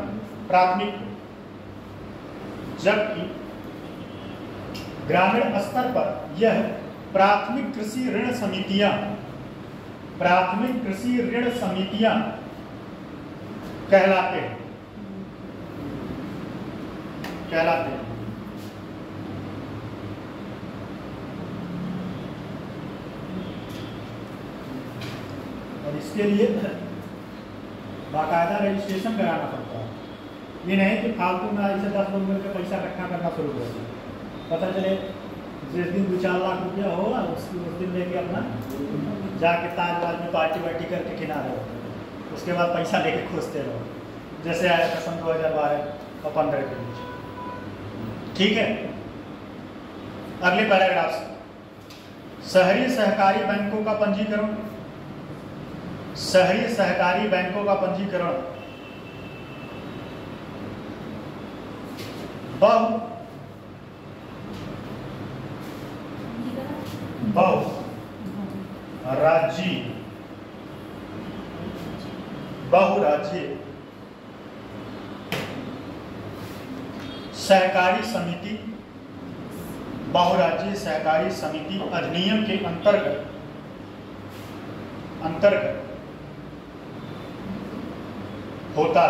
प्राथमिक, जबकि ग्रामीण स्तर पर यह प्राथमिक कृषि ऋण समितियां कहलाते हैं। और इसके लिए बाकायदा रजिस्ट्रेशन कराना पड़ता है। ये नहीं कि फालतू में ऐसे 10 लोग मिलकर पैसा इकट्ठा करना शुरू कर दिया, पता चले जिस दिन 2-4 लाख रुपया होगा उस दिन लेके अपना जाके ताजमहल में पार्टी वार्टी करके किनारे हो, उसके बाद पैसा लेके खोजते रहो, जैसे आया था सन 2012 और 15 के बीच। ठीक है, अगले पैराग्राफ से शहरी सहकारी बैंकों का पंजीकरण। शहरी सहकारी बैंकों का पंजीकरण बहुराज्यीय सहकारी समिति, बहुराज्यीय सहकारी समिति अधिनियम के अंतर्गत होता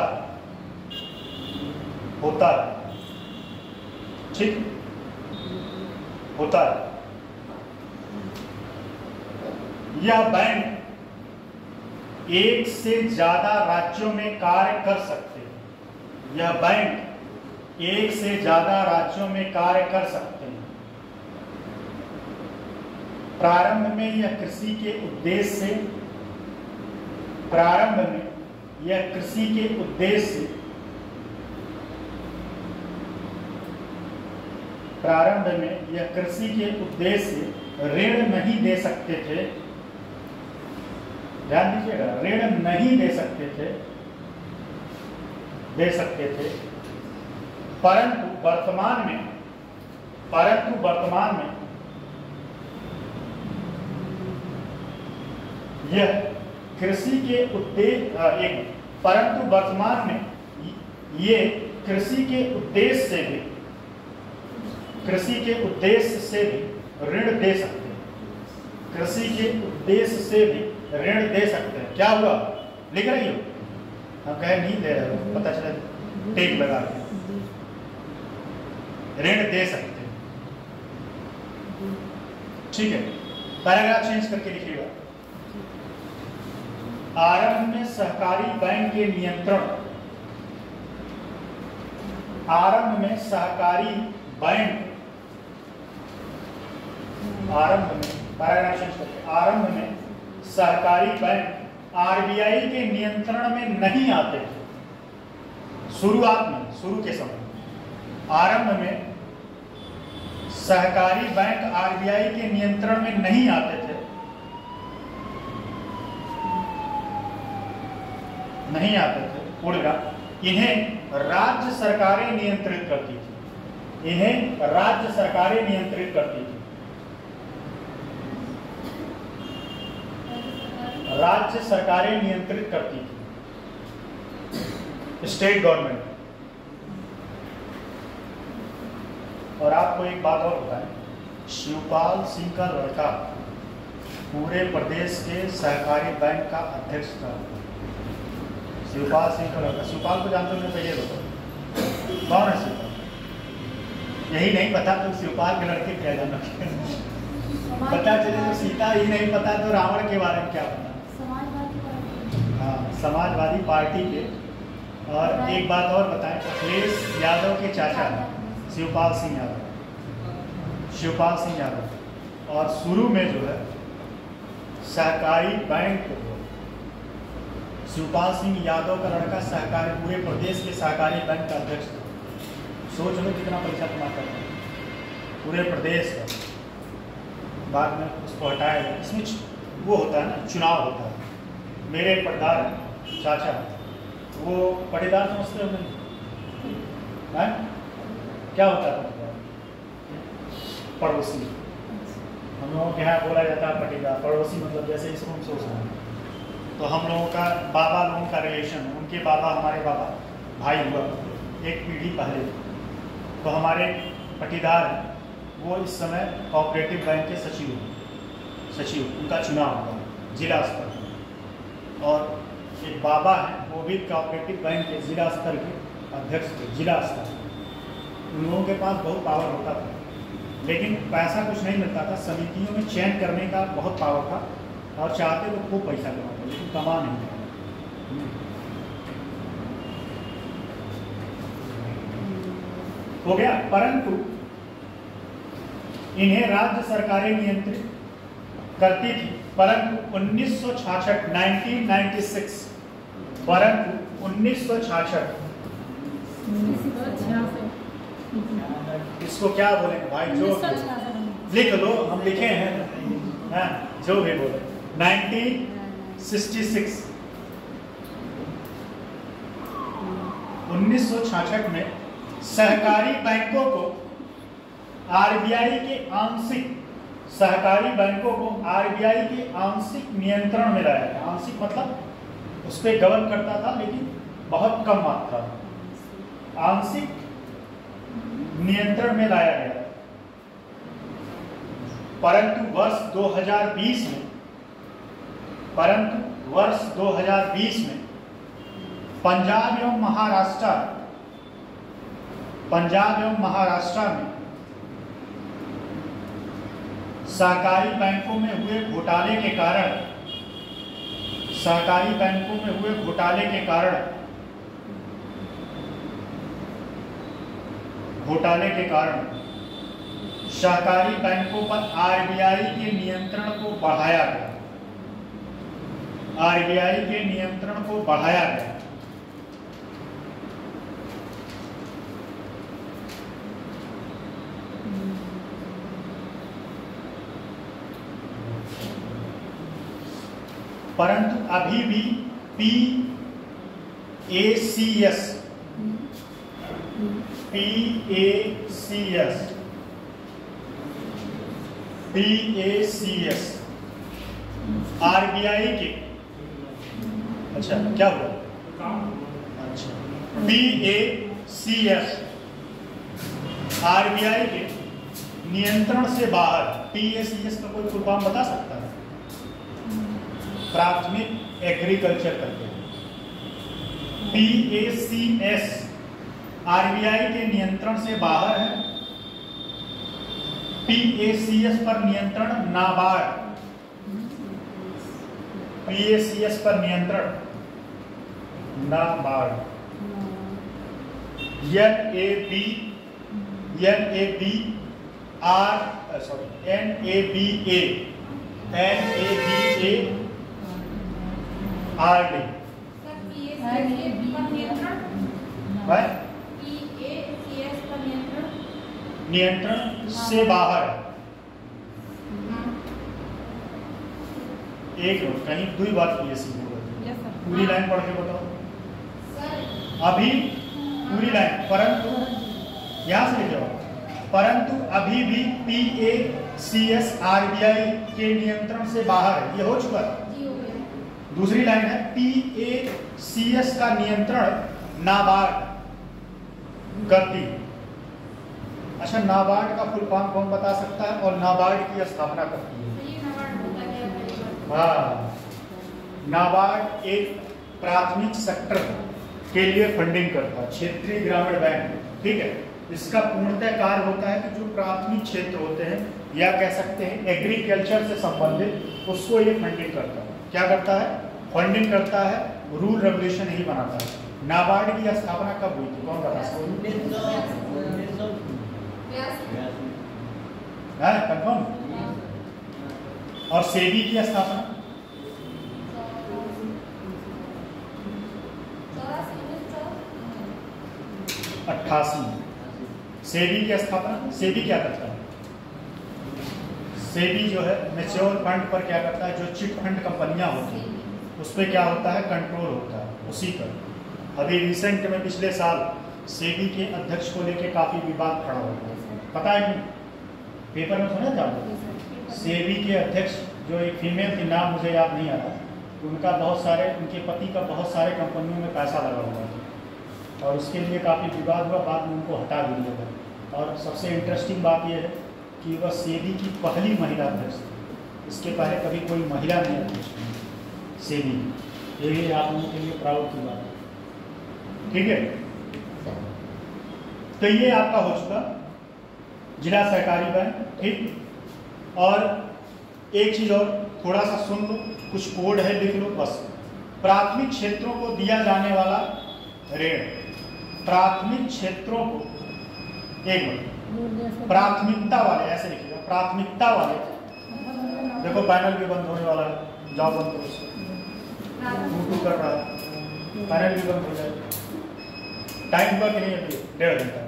है। ठीक होता है। यह बैंक एक से ज्यादा राज्यों में कार्य कर सकते हैं। यह बैंक एक से ज्यादा राज्यों में कार्य कर सकते हैं। प्रारंभ में यह कृषि के उद्देश्य से ऋण नहीं दे सकते थे। ध्यान दीजिएगा, ऋण नहीं दे सकते थे, परंतु वर्तमान में यह कृषि के उद्देश्य से भी ऋण दे सकते हैं। कृषि के उद्देश्य से भी ऋण दे सकते हैं। क्या हुआ, लिख रही हो? हम कहे नहीं दे रहे हो, पता चला टेक लगा के ऋण दे सकते हैं। ठीक है, पैराग्राफ चेंज करके लिखिएगा। आरंभ में सहकारी बैंक के नियंत्रण, आरंभ में सहकारी बैंक आरबीआई के नियंत्रण में नहीं आते थे। शुरू के समय आरंभ में सहकारी बैंक आरबीआई के नियंत्रण में नहीं आते थे। इन्हें राज्य सरकारें नियंत्रित करती थी। State government. और आपको एक बात और बताएं, शिवपाल सिंह का लड़का पूरे प्रदेश के सहकारी बैंक का अध्यक्ष था। शिवपाल सिंह का लड़का, शिवपाल को जानते हो? पहले बताओ कौन है शिवपाल? यही नहीं पता तो शिवपाल के लड़के क्या जाना? पता चले तो सीता ही नहीं पता तो रावण के बारे में क्या पता? हाँ, समाजवादी पार्टी के। और एक बात और बताएं, अखिलेश यादव के चाचा शिवपाल सिंह यादव। और शुरू में जो है सहकारी बैंक, शिवपाल सिंह यादव का लड़का सहकारी, पूरे प्रदेश के सहकारी बैंक का अध्यक्ष था। सोच लो कितना पैसा कमाता है पूरे प्रदेश का। बाद में उसको हटाया गया। इसमें वो होता है ना, चुनाव होता है। मेरे पटदार चाचा, वो पटीदार समझते हो नहीं? क्या होता है पड़ोसी? हम लोगों के यहाँ बोला जाता है पटीदार। पड़ोसी मतलब जैसे इसको हम सोचते हैं, तो हम लोगों का बाबा लोगों का रिलेशन, उनके बाबा हमारे बाबा भाई हुआ एक पीढ़ी पहले। तो हमारे पटीदार वो इस समय कोऑपरेटिव बैंक के सचिव, उनका चुनाव हुआ जिला स्तर। और एक बाबा हैं, वो भी कोऑपरेटिव बैंक के जिला स्तर के अध्यक्ष थे। जिला स्तर उन लोगों के पास बहुत पावर होता था, लेकिन पैसा कुछ नहीं मिलता था। समितियों में चयन करने का बहुत पावर था और चाहते तो खूब पैसा कमाते, लेकिन कमा नहीं पाते। हो गया। परंतु इन्हें राज्य सरकारें नियंत्रित करती थी। परंतु 1966 परंतु 1966 इसको क्या बोलेंगे भाई, जो लिख लो, हम लिखे हैं, हाँ, जो भी बोले। 1966 में सहकारी बैंकों को आरबीआई के आंशिक नियंत्रण में लाया गया। आंशिक मतलब उस पर गवर्न करता था लेकिन बहुत कम मात्रा में, आंशिक नियंत्रण में लाया गया। परंतु वर्ष 2020 में पंजाब एवं महाराष्ट्र में सहकारी बैंकों में हुए घोटाले के कारण सहकारी बैंकों पर आरबीआई के नियंत्रण को बढ़ाया गया। परंतु अभी भी PACS आरबीआई के, अच्छा क्या हुआ, अच्छा PACS आरबीआई के नियंत्रण से बाहर। PACS का कोई फुल फॉर्म बता सकता है? प्राथमिक एग्रीकल्चर करते हैं। PACS आरबीआई के नियंत्रण से बाहर है। PACS पर नियंत्रण नाबार्ड, PACS पर नियंत्रण नाबार्ड, नियंत्रण से बाहर। एक मिनट, कहीं दो ही बात PAC हो रही है, पूरी लाइन पढ़ के बताओ अभी, पूरी लाइन। परंतु यहां से लिखे, परंतु अभी भी PACS आरबीआई के नियंत्रण से बाहर है। ये हो चुका है। दूसरी लाइन है PACS का नियंत्रण नाबार्ड करती। अच्छा, नाबार्ड का फुल फॉर्म कौन बता सकता है? और नाबार्ड की स्थापना करती है। हाँ, नाबार्ड एक प्राथमिक सेक्टर के लिए फंडिंग करता है, क्षेत्रीय ग्रामीण बैंक, ठीक है। इसका पूर्णतः कार्य होता है कि जो प्राथमिक क्षेत्र होते हैं या कह सकते हैं एग्रीकल्चर से संबंधित, उसको ये फंडिंग करता है। क्या करता है? फंडिंग करता है, रूल रेगुलेशन ही बनाता है। नाबार्ड की स्थापना कब हुई थी, कौन बता सकता है? कंफर्म। और सेबी की स्थापना 88। सेबी की स्थापना, सेबी क्या करता है? सेबी जो है मैच्योर फंड पर क्या करता है? जो चिट फंड कंपनियां होती हैं उस पर क्या होता है? कंट्रोल होता है उसी पर। अभी रिसेंट में पिछले साल सेबी के अध्यक्ष को लेकर काफी विवाद खड़ा हो गया, पता है कि पेपर में सुना था? सेबी के अध्यक्ष जो एक फीमेल थी, नाम मुझे याद नहीं आ रहा, उनका बहुत सारे, उनके पति का बहुत सारे कंपनियों में पैसा लगा हुआ था और उसके लिए काफ़ी विवाद हुआ। बाद में उनको हटा दिया गया। और सबसे इंटरेस्टिंग बात यह है कि वह सेबी की पहली महिला अध्यक्ष थी। इसके पहले कभी कोई महिला नहीं अध्यक्ष थी सेबी। यही आप लोगों के लिए प्राउड की बात है, ठीक है। तो ये आपका हो चुका जिला सहकारी बैंक, ठीक। और एक चीज और थोड़ा सा सुन लो, कुछ कोड है, लिख लो बस। प्राथमिक क्षेत्रों को दिया जाने वाला ऋण, प्राथमिक क्षेत्रों को एक मिनट, प्राथमिकता वाले ऐसे लिखिएगा, प्राथमिकता वाले, देखो पैनल भी बंद होने वाला है, जाओ बंद करो उसको, टू कर रहा है, पैनल भी बंद हो जाए, टाइम का कि नहीं अभी 1.5 घंटा,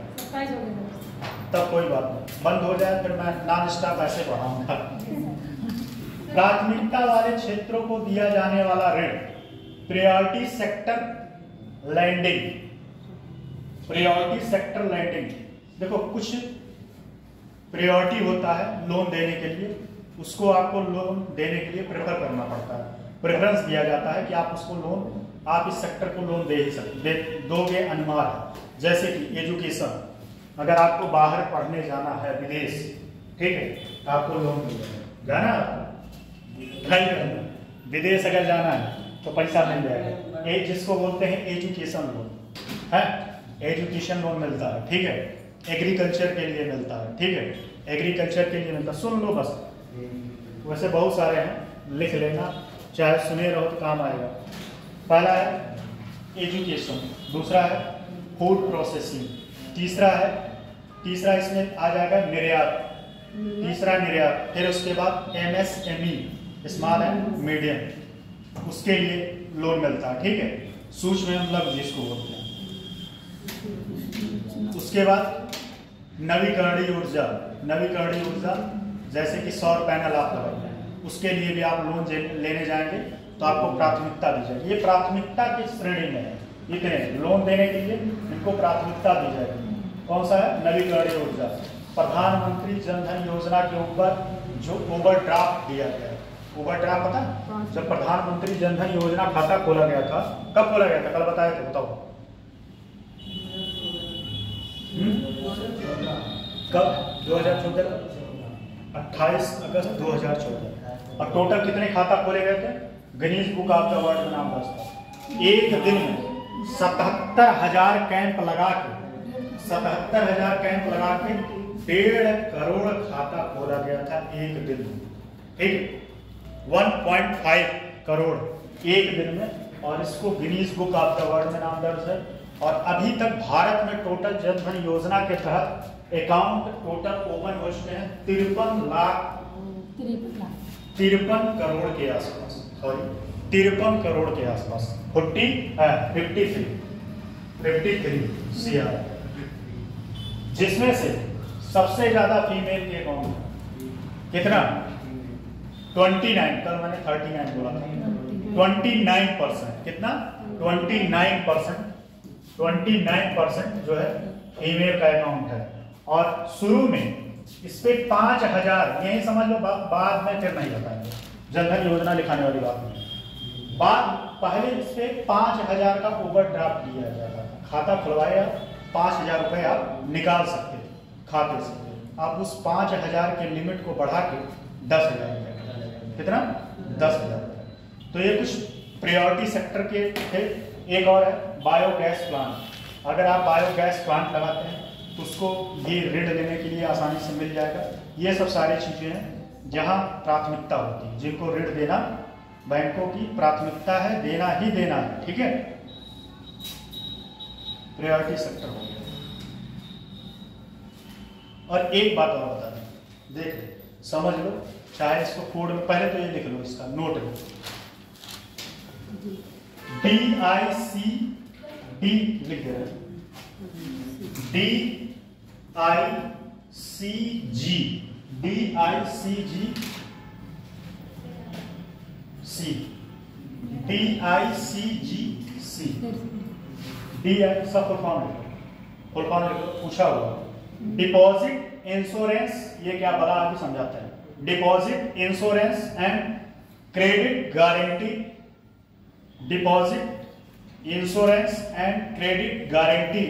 तब कोई बात नहीं, बंद हो जाए फिर मैं नॉन स्टॉप ऐसे बढ़ाऊंगा। प्राथमिकता वाले क्षेत्रों को दिया जाने वाला ऋण, priority sector lending, priority sector lending, देखो कुछ प्रायोरिटी होता है लोन देने के लिए, उसको आपको लोन देने के लिए प्रेफर करना पड़ता है, प्रेफरेंस दिया जाता है कि आप उसको लोन, आप इस सेक्टर को लोन दे ही सकते, दोगे अनिवार्य है। जैसे कि एजुकेशन, अगर आपको बाहर पढ़ने जाना है विदेश, ठीक है, तो आपको लोन मिलेगा, जाना विदेश अगर जाना है तो पैसा मिल जाएगा, जिसको बोलते हैं एजुकेशन लोन है, एजुकेशन लोन मिलता है, ठीक है, एग्रीकल्चर के लिए मिलता है, ठीक है, एग्रीकल्चर के लिए मिलता है, सुन लो बस, वैसे बहुत सारे हैं, लिख लेना, चाहे सुने रहो तो काम आएगा। पहला है एजुकेशन, दूसरा है फूड प्रोसेसिंग, तीसरा इसमें आ जाएगा निर्यात, तीसरा निर्यात, फिर उसके बाद MSME, स्मॉल एंड मीडियम, उसके लिए लोन मिलता है, ठीक है, सूक्ष्म एवं लघु जिसको बोलते हैं। उसके बाद नवीकरणीय ऊर्जा, जैसे कि सौर पैनल आप लगाते हैं, उसके लिए भी आप लोन लेने जाएंगे तो आपको प्राथमिकता दी जाएगी। ये प्राथमिकता की श्रेणी में है, इतने लोन देने के लिए इनको प्राथमिकता दी जाएगी। कौन सा है? नवीकरणीय ऊर्जा। प्रधानमंत्री जन धन योजना के ऊपर जो ओवरड्राफ्ट दिया गया है, ओवरड्राफ्ट पता है? जब प्रधानमंत्री जन धन योजना खाता खोला गया था, कब खोला गया था? कल बताया था, बताओ कब? 2014, 28 अगस्त 2014। और टोटल कितने खाता खोले गए थे? Guinness book of the world में नाम दर्ज था। एक दिन में 77,000 कैंप लगा के 1.5 करोड़ खाता खोला गया था एक दिन में, ठीक, 1.5 करोड़ एक दिन में। और इसको Guinness book of the world में नाम दर्ज है। और अभी तक भारत में टोटल जन धन योजना के तहत अकाउंट टोटल ओपन हो चुके हैं 53 करोड़ के आसपास, सॉरी 53 करोड़ के आसपास, 53 CR, जिसमें से सबसे ज्यादा फीमेल के अकाउंट कितना? 29, कल मैंने 39 बोला था, 29%, कितना? 29% जो है फीमेल का अकाउंट है। और शुरू में इस पे 5,000, यही समझ लो, बाद में फिर नहीं बताएंगे, जन धन योजना लिखाने वाली बात नहीं, पहले इस पे 5,000 का ओवरड्राफ्ट दिया जाता था। खाता खुलवाया, 5,000 रुपए आप निकाल सकते थे खाते से। आप उस 5,000 के लिमिट को बढ़ा के 10,000 रुपए, कितना? 10,000 रुपए। तो ये कुछ प्रायोरिटी सेक्टर के थे। एक और है बायोगैस प्लांट। अगर आप बायोगैस प्लांट लगाते हैं तो उसको ये ऋण लेने के लिए आसानी से मिल जाएगा। ये सब सारी चीजें हैं जहां प्राथमिकता होती है, जिनको ऋण देना बैंकों की प्राथमिकता है, देना ही देना है, ठीक है, प्रायोरिटी सेक्टर हो गया। और एक बात और बता दें, देख समझ लो, चाहे इसको कोड में, पहले तो ये लिख लो, इसका नोट लो, DICD लिख दे रहे, DICGC सब फुल फॉर्म पूछा हुआ। डिपॉजिट इंश्योरेंस, ये क्या बड़ा आदमी समझाता है। Deposit insurance and credit guarantee, deposit insurance and credit guarantee,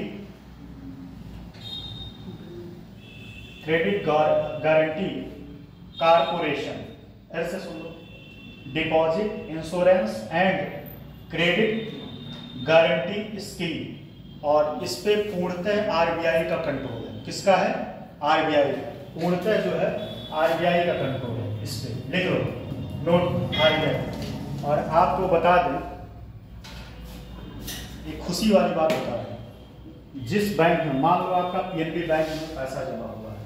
credit guarantee corporation, ऐसे सुन लो, deposit insurance and credit guarantee scheme. और इस पे पूर्णतः RBI का कंट्रोल है। किसका है? RBI, पूर्णतः जो है RBI का कंट्रोल है। इस पे लिख लो, नोट RBI। और आपको बता दें, एक खुशी वाली बात बता दें, जिस बैंक में, मान लो आपका पीएनबी बैंक में पैसा जमा हुआ है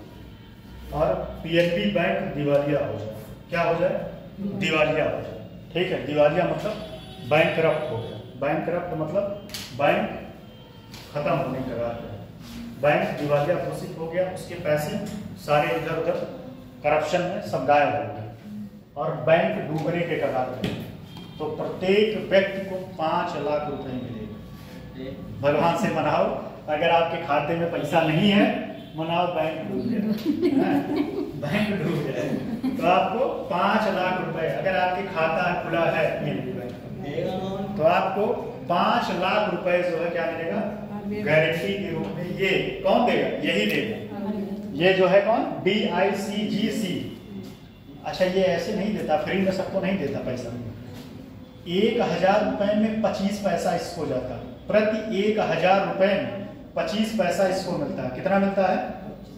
और पीएनबी बैंक दिवालिया हो जाए, क्या हो जाए? दिवालिया हो जाए। ठीक है, दिवालिया मतलब बैंक करप्ट हो गया। बैंक करप्ट मतलब बैंक खत्म होने के बाद बैंक दिवालिया घोषित हो गया, उसके पैसे सारे इधर उधर करप्शन में सब गायब हो गए और बैंक डूबने के कगार पे। तो प्रत्येक व्यक्ति को 5 लाख रुपए मिलेगा। भगवान से मनाओ, अगर आपके खाते में पैसा नहीं है, मनाओ बैंक डूब गया, बैंक डूब गया। तो आपको 5 लाख रुपए, अगर आपके खाता खुला है पीएनबी बैंक, तो आपको 5 लाख रुपए जो है क्या मिलेगा? गारंटी के रूप में। ये कौन देगा? यही देगा। ये जो है कौन? DICGC। अच्छा, ये ऐसे नहीं देता, फ्री में सबको नहीं देता पैसा। 1000 रुपए में 25 पैसा इसको जाता है। प्रति 1000 रुपए में 25 पैसा इसको मिलता है। कितना मिलता है?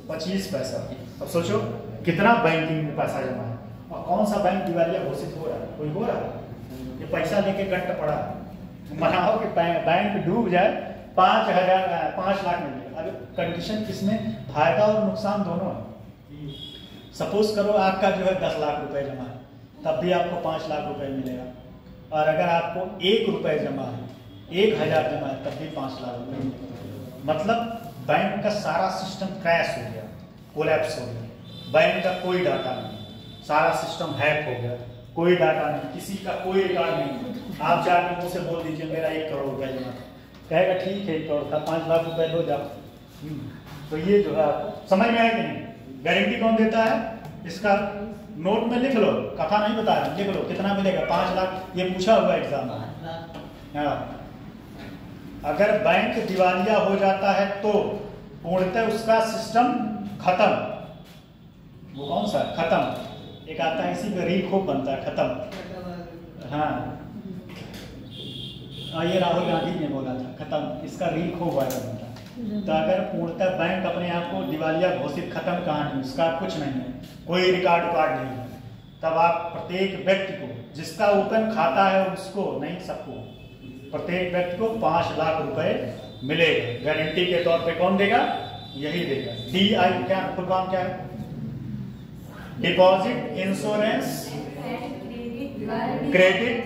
25 पैसा। अब सोचो कितना बैंकिंग में पैसा जमा है और कौन सा बैंक दिवालिया घोषित हो रहा है? कोई हो रहा है? ये पैसा लेके गट्ट पड़ा है। मनाओ कि बैंक डूब जाए, 5 लाख मिलेगा। अब कंडीशन किसमें? फायदा और नुकसान दोनों है। सपोज करो आपका जो है 10 लाख रुपए जमा है, तब भी आपको 5 लाख रुपए मिलेगा। और अगर आपको 1 रुपए जमा है, 1000 जमा है, तब भी 5 लाख रुपए मिलेगा। मतलब बैंक का सारा सिस्टम क्रैश हो गया, कोलैप्स हो गया। बैंक का कोई डाटा नहीं, सारा सिस्टम हैक हो गया, कोई डाटा नहीं, किसी का कोई रिकॉर्ड नहीं। आप जाके मुझसे बोल दीजिए मेरा 1 करोड़ रुपए जमा, कहेगा ठीक है 1 करोड़ था, 5 लाख रुपए लो जाओ। तो ये जो है आपको समझ में आया कि नहीं? गारंटी कौन देता है? इसका नोट में लिख लो, कथा नहीं बता रहा, लिख लो कितना मिलेगा? 5 लाख। ये पूछा हुआ एग्जाम में। हाँ, अगर बैंक दिवालिया हो जाता है तो पूर्णतः उसका सिस्टम खत्म। वो कौन सा? खत्म। एक आता है इसी पे रील खूब बनता है, खत्म। हाँ, ये राहुल गांधी ने बोला था, खत्म। इसका रील खूब वायरल बनता है। तो अगर पूर्णतः बैंक अपने आप को दिवालिया घोषित, खत्म, कहानी, उसका कुछ नहीं है, कोई रिकॉर्ड नहीं है, तब आप प्रत्येक व्यक्ति को, जिसका ओपन खाता है उसको नहीं, सबको, प्रत्येक व्यक्ति को 5 लाख रुपए मिलेगा गारंटी के तौर पे। कौन देगा? यही देगा। DI क्या फुल फॉर्म क्या है? Deposit insurance credit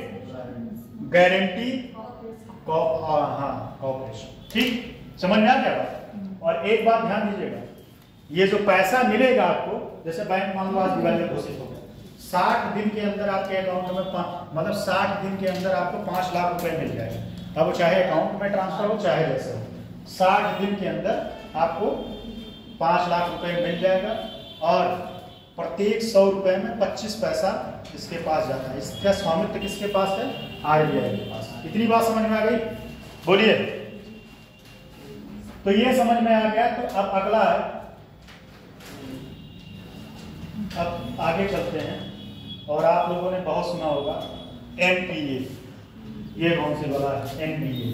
guarantee corporation. ठीक, समझ में आ गया बात? और एक बात ध्यान दीजिएगा, ये जो पैसा मिलेगा आपको, जैसे बैंक मान लो आज दिवालिया घोषित हो गया, 60 दिन के अंदर आपके अकाउंट में मतलब 60 दिन के अंदर आपको 5 लाख रुपए मिल जाएगा। अब चाहे अकाउंट में ट्रांसफर हो चाहे जैसे हो, 60 दिन के अंदर आपको 5 लाख रुपए मिल जाएगा। और प्रत्येक 100 रुपए में 25 पैसा इसके पास जाता है। इसका स्वामित्व किसके पास है? RBI के पास। इतनी बात समझ में आ गई? बोलिए। तो ये समझ में आ गया। तो अब अगला है, अब आगे चलते हैं। और आप लोगों ने बहुत सुना होगा NPA। ये कौन सी वाला है? NPA।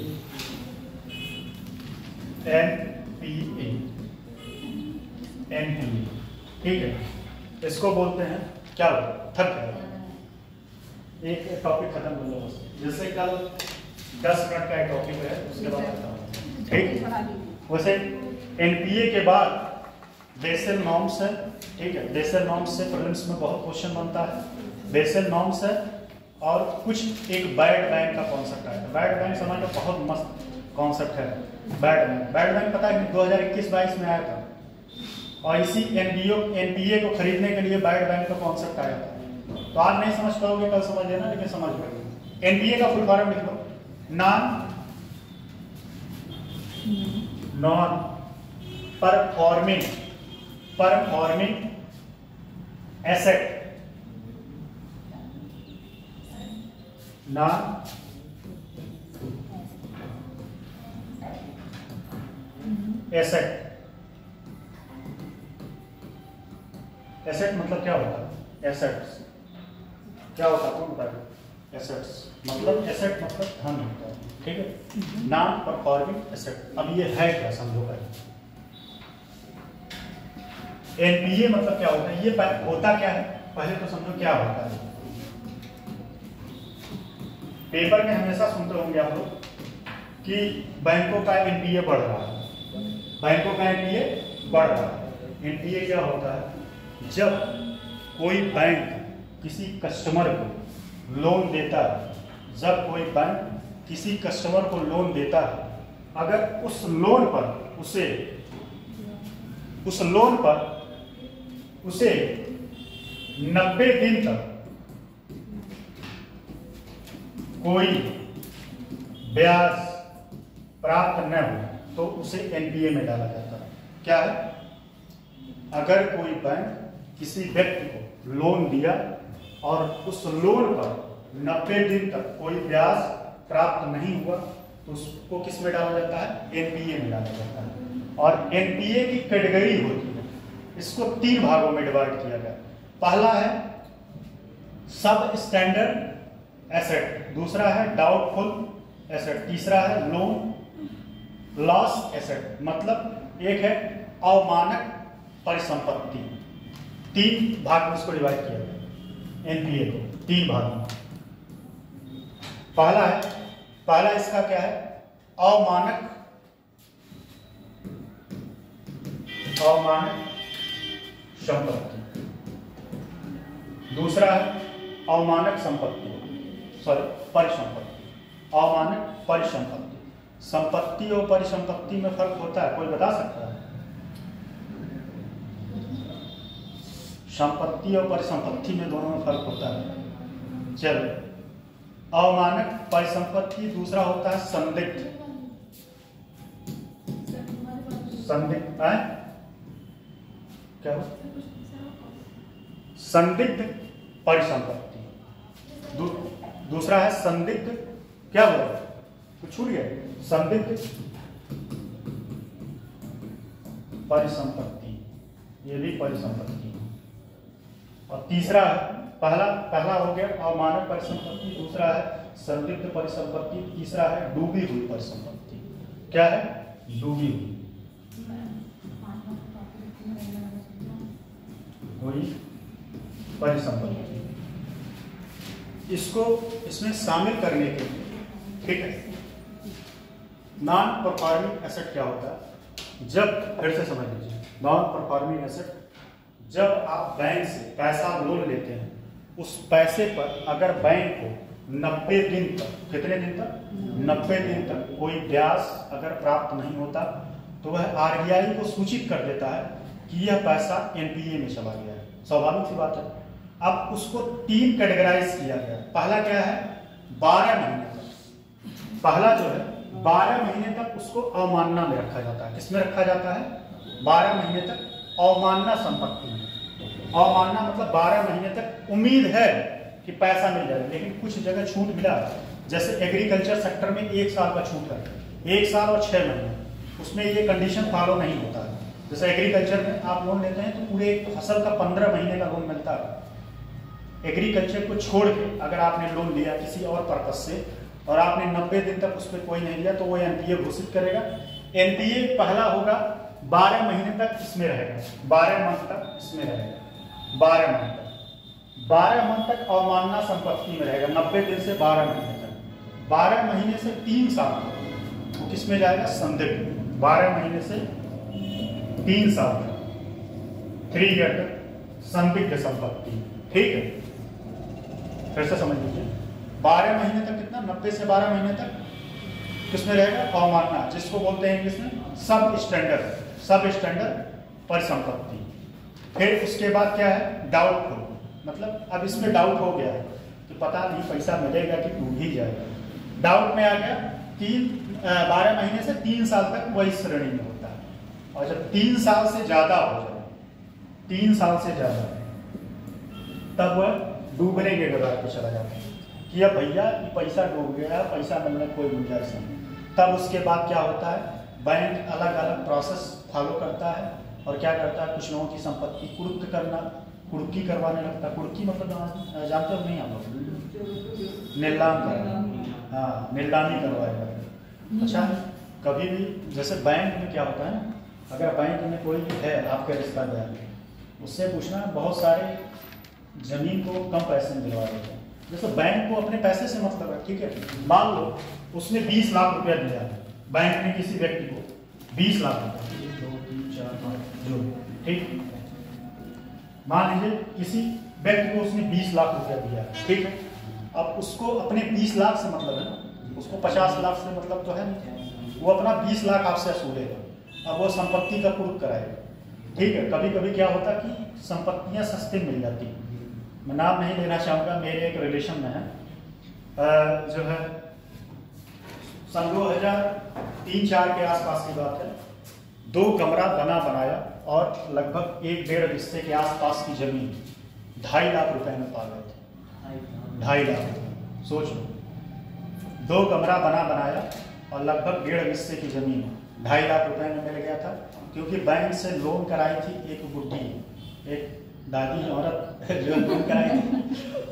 ठीक है, इसको बोलते हैं क्या? थक गया। एक टॉपिक खत्म हो गया, जैसे कल 10 मिनट का एक टॉपिक है, उसके बाद खत्म हो। ठीक, वैसे NPA के बाद बेसल नॉर्म्स है। ठीक है, बेसल नॉर्म्स से प्रीलिम्स में बहुत क्वेश्चन बनता है। बेसल नॉर्म्स है और कुछ एक बैड बैंक का कॉन्सेप्ट आया था। बैड बैंक समझ लो, बहुत मस्त कॉन्सेप्ट है बैड बैंक। बैड बैंक पता है 2021-22 में आया था और इसी NPA को खरीदने के लिए बैड बैंक का कॉन्सेप्ट आया था। तो आज नहीं समझ पाओगे, कल समझ लेना, लेकिन समझ पाओगे। NPA का फुल फॉर्म लिख लो, non performing asset. Non asset. Asset मतलब क्या होता है? एसेट्स क्या होता है? कौन बताए? एसेट्स मतलब, एसेट मतलब धन होता है। ठीक है, नॉन परफॉर्मिंग एसेट। अब ये है क्या, समझो पहले। NPA मतलब क्या होता है? ये होता क्या है पहले तो समझो क्या होता है। पेपर में हमेशा सुनते होंगे आप लोग कि बैंकों का NPA बढ़ रहा है, बैंकों का एनपीए बढ़ रहा है। एनपीए क्या होता है? जब कोई बैंक किसी कस्टमर को लोन देता है, जब कोई बैंक किसी कस्टमर को लोन देता है, अगर उस लोन पर उसे 90 दिन तक कोई ब्याज प्राप्त न हो तो उसे एनपीए में डाला जाता है। क्या है? अगर कोई बैंक किसी व्यक्ति को लोन दिया और उस लोन पर 90 दिन तक कोई ब्याज प्राप्त नहीं हुआ तो उसको किस में डाला जाता है? एनपीए में डाला जाता है। और एनपीए की कैटेगरी होती है, इसको 3 भागों में डिवाइड किया गया। पहला है सब स्टैंडर्ड एसेट, दूसरा है डाउटफुल एसेट, तीसरा है लोन लॉस एसेट, मतलब एक है अवमानक परिसंपत्ति। 3 भाग में इसको डिवाइड किया गया एनपीए को, 3 भाग में। पहला इसका क्या है? अवमानक संपत्ति। दूसरा है अवमानक परिसंपत्ति। अवमानक परिसंपत्ति। संपत्ति और परिसंपत्ति में फर्क होता है, कोई बता सकता है? संपत्ति और परिसंपत्ति में दोनों में फर्क होता है। चलो, अवमानक परिसंपत्ति, दूसरा होता है संदिग्ध है? क्या हो? संदिग्ध परिसंपत्ति। दूसरा है संदिग्ध, क्या हुआ? कुछ छूट गया? संदिग्ध परिसंपत्ति, ये भी परिसंपत्ति। और तीसरा है, पहला हो गया अवमानक परिसंपत्ति, दूसरा है संदिग्ध परिसंपत्ति, तीसरा है डूबी हुई परिसंपत्ति। क्या है? डूबी हुई परिसंपत्ति। इसमें शामिल करने के लिए, ठीक है, नॉन परफॉर्मिंग एसेट क्या होता है? जब, फिर से समझ लीजिए, नॉन परफॉर्मिंग एसेट, जब आप बैंक से पैसा लोन लेते हैं, उस पैसे पर अगर बैंक को 90 दिन तक, कितने दिन तक? 90 दिन तक कोई ब्याज अगर प्राप्त नहीं होता तो वह आरबीआई को सूचित कर देता है कि यह पैसा एनपीए में चला गया है। स्वाभाविक सी बात है। अब उसको 3 कैटेगराइज किया गया। पहला क्या है? 12 महीने तक। पहला जो है 12 महीने तक उसको अवमानना में रखा जाता है। किसमें रखा जाता है? 12 महीने तक अवमानना संपत्ति में। अवमानना मतलब 12 महीने तक उम्मीद है कि पैसा मिल जाएगा, लेकिन कुछ जगह छूट मिला, जैसे एग्रीकल्चर सेक्टर में 1 साल का छूट है, 1 साल और 6 महीने, उसमें ये कंडीशन फॉलो नहीं होता है। जैसे एग्रीकल्चर में आप लोन लेते हैं तो पूरे फसल का 15 महीने का लोन मिलता है। एग्रीकल्चर को छोड़ के अगर आपने लोन लिया किसी और पर्पज से और आपने 90 दिन तक उस पर कोई नहीं लिया तो वो एनपीए घोषित करेगा। एनपीए पहला होगा 12 महीने तक इसमें रहेगा, 12 मंथ तक इसमें रहेगा, 12 मंथ तक अवमानना संपत्ति में रहेगा, 90 दिन से 12 महीने तक। 12 महीने से 3 साल तक वो किसमें जाएगा? संदिग्ध। 12 महीने से 3 साल तक, 3 ईयर तक संदिग्ध संपत्ति, ठीक है। फिर से समझ लीजिए, 12 महीने तक कितना? 90 से 12 महीने तक किसमें रहेगा? अवमानना, जिसको बोलते हैं इंग्लिश में सब स्टैंडर्ड परिसंपत्ति। फिर उसके बाद क्या है? डाउटफुल, मतलब अब इसमें डाउट हो गया है कि पता नहीं पैसा मिलेगा कि डूब ही जाएगा। डाउट में आ गया 12 महीने से 3 साल तक वही श्रेणी में होता है। और जब 3 साल से ज्यादा हो जाए, 3 साल से ज्यादा, तब वह डूबने के कगार पे चला जाता है कि अब भैया पैसा डूब गया, पैसा मिलने कोई गुंजाइश नहीं। तब उसके बाद क्या होता है? बैंक अलग अलग प्रोसेस फॉलो करता है और क्या करता है? कुछ लोगों की संपत्ति कुर्की करवाने लगता है। कुर्की मतलब जानते हो नहीं आप लोग? नीलाम करना, हाँ, नीलामी करवाएगा। अच्छा, कभी भी जैसे बैंक में क्या होता है, अगर बैंक में कोई है आपके रिश्तेदार, उससे पूछना बहुत सारे जमीन को कम पैसे में दिलवा देते हैं। जैसे बैंक को अपने पैसे से मतलब है, ठीक है। मान लो उसने 20 लाख रुपया दिया, बैंक ने किसी व्यक्ति को 20 लाख रुपया, 4 5 जो, ठीक। मान लीजिए किसी व्यक्ति को उसने 20 लाख रुपया दिया, ठीक है। अब उसको अपने 20 लाख से मतलब है ना, उसको 50 लाख से मतलब तो है नहीं, वो अपना 20 लाख आपसे असूलेगा। अब वो संपत्ति का कुर्क कराएगा, ठीक है। कभी कभी क्या होता कि संपत्तियां सस्ते मिल जाती, मैं नाम नहीं लेना चाहूँगा, मेरे एक रिलेशन में है, जो है सन 2003-4 के आसपास की बात है, 2 कमरा बना बनाया और लगभग 1-1.5 हिस्से के आसपास की जमीन 2.5 लाख रुपए में पा गए थे। 2.5 लाख रुपए, सोच लो, 2 कमरा बना बनाया और लगभग 1.5 हिस्से की जमीन 2.5 लाख रुपए में मिल गया था, क्योंकि बैंक से लोन कराई थी एक बुढ़ी, एक दादी औरत जो लोन कराई थी।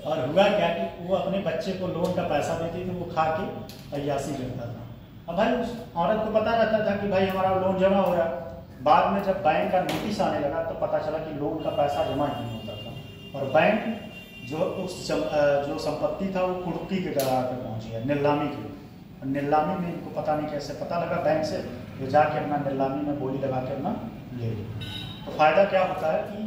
और हुआ क्या कि वो अपने बच्चे को लोन का पैसा देती थी, वो खा के अय्यासी करता था। अब भाई उस औरत को पता रहता था कि भाई हमारा लोन जमा हो रहा है। बाद में जब बैंक का नोटिस आने लगा तो पता चला कि लोन का पैसा जमा ही नहीं होता था, और बैंक जो संपत्ति था वो कुर्की के करार पर पहुंची है, नीलामी की। नीलामी में इनको पता नहीं कैसे पता लगा बैंक से, तो जाके अपना नीलामी में बोली लगा के अपना ले ली। तो फायदा क्या होता है कि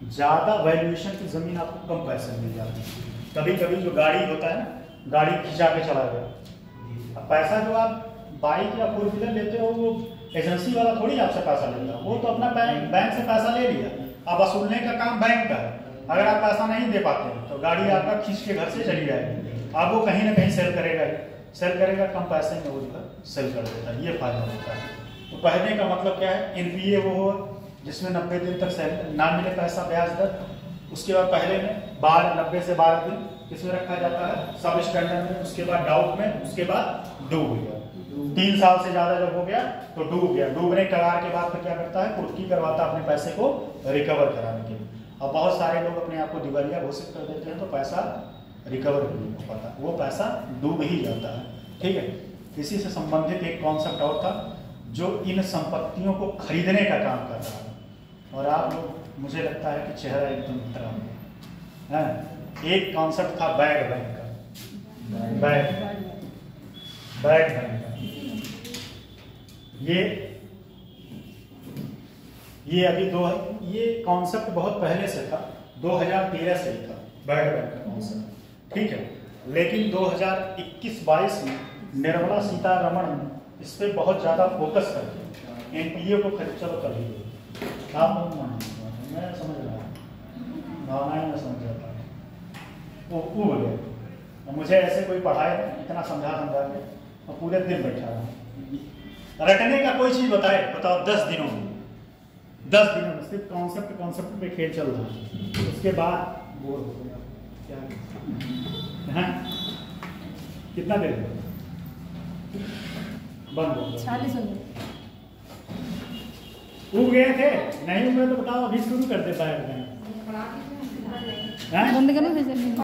ज़्यादा वैल्यूएशन की ज़मीन आपको कम पैसे में मिल जाती है। कभी कभी जो गाड़ी होता है ना, गाड़ी खिंचा के चला गया, अब पैसा जो आप बाइक या 4 व्हीलर लेते हो वो एजेंसी वाला थोड़ी आपसे पैसा लेता है, वो तो अपना बैंक से पैसा ले लिया, अब वसूलने का काम बैंक का है। अगर आप पैसा नहीं दे पाते तो गाड़ी आपका खींच के घर से चली जाएगी, अब वो कहीं ना कहीं सेल करेगा, कम पैसे में वो सेल कर देता है, ये फायदा होता है। तो कहने का मतलब क्या है, एनपीए वो हो जिसमें 90 दिन तक ना मिले पैसा ब्याज दर, उसके बाद पहले में 90 से 12 दिन किसमें रखा जाता है, सब स्टैंडर्ड में, उसके बाद डाउट में, उसके बाद डूब गया। 3 साल से ज्यादा जब हो गया तो डूब गया। डूबने करार के बाद फिर क्या करता है, कुर्की करवाता है अपने पैसे को रिकवर कराने के लिए। अब बहुत सारे लोग अपने आप को दिवालिया घोषित कर देते हैं तो पैसा रिकवर नहीं हो पाता, वो पैसा डूब ही जाता है, ठीक है। इसी से संबंधित एक कॉन्सेप्ट और था जो इन संपत्तियों को खरीदने का काम कर रहा है, और आप लोग, मुझे लगता है कि चेहरा एकदम खराब है। एक कॉन्सेप्ट था बैड बैंक का, बैड बैंक का। ये अभी ये कॉन्सेप्ट बहुत पहले से था, 2013 से ही था बैड बैंक का कॉन्सेप्ट, ठीक है। लेकिन 2021-22 में निर्मला सीतारमण इस पर बहुत ज़्यादा फोकस करके एनपीए को खरीद, चलो कर लीजिए आप, मैं समझ रहा हूँ, भावनाएं में समझ जाता हूँ, वो बोले और मुझे ऐसे कोई पढ़ाए इतना समझा के और पूरे दिन बैठा रहा, रटने का कोई चीज़ बताओ 10 दिनों में सिर्फ कॉन्सेप्ट पे खेल चल रहा है, उसके बाद बोर हो गया क्या, कितना देर बंद हो गया, 40 हो गए, उग गए थे, नहीं उगे तो बताओ, अभी शुरू कर देता है बंद करना।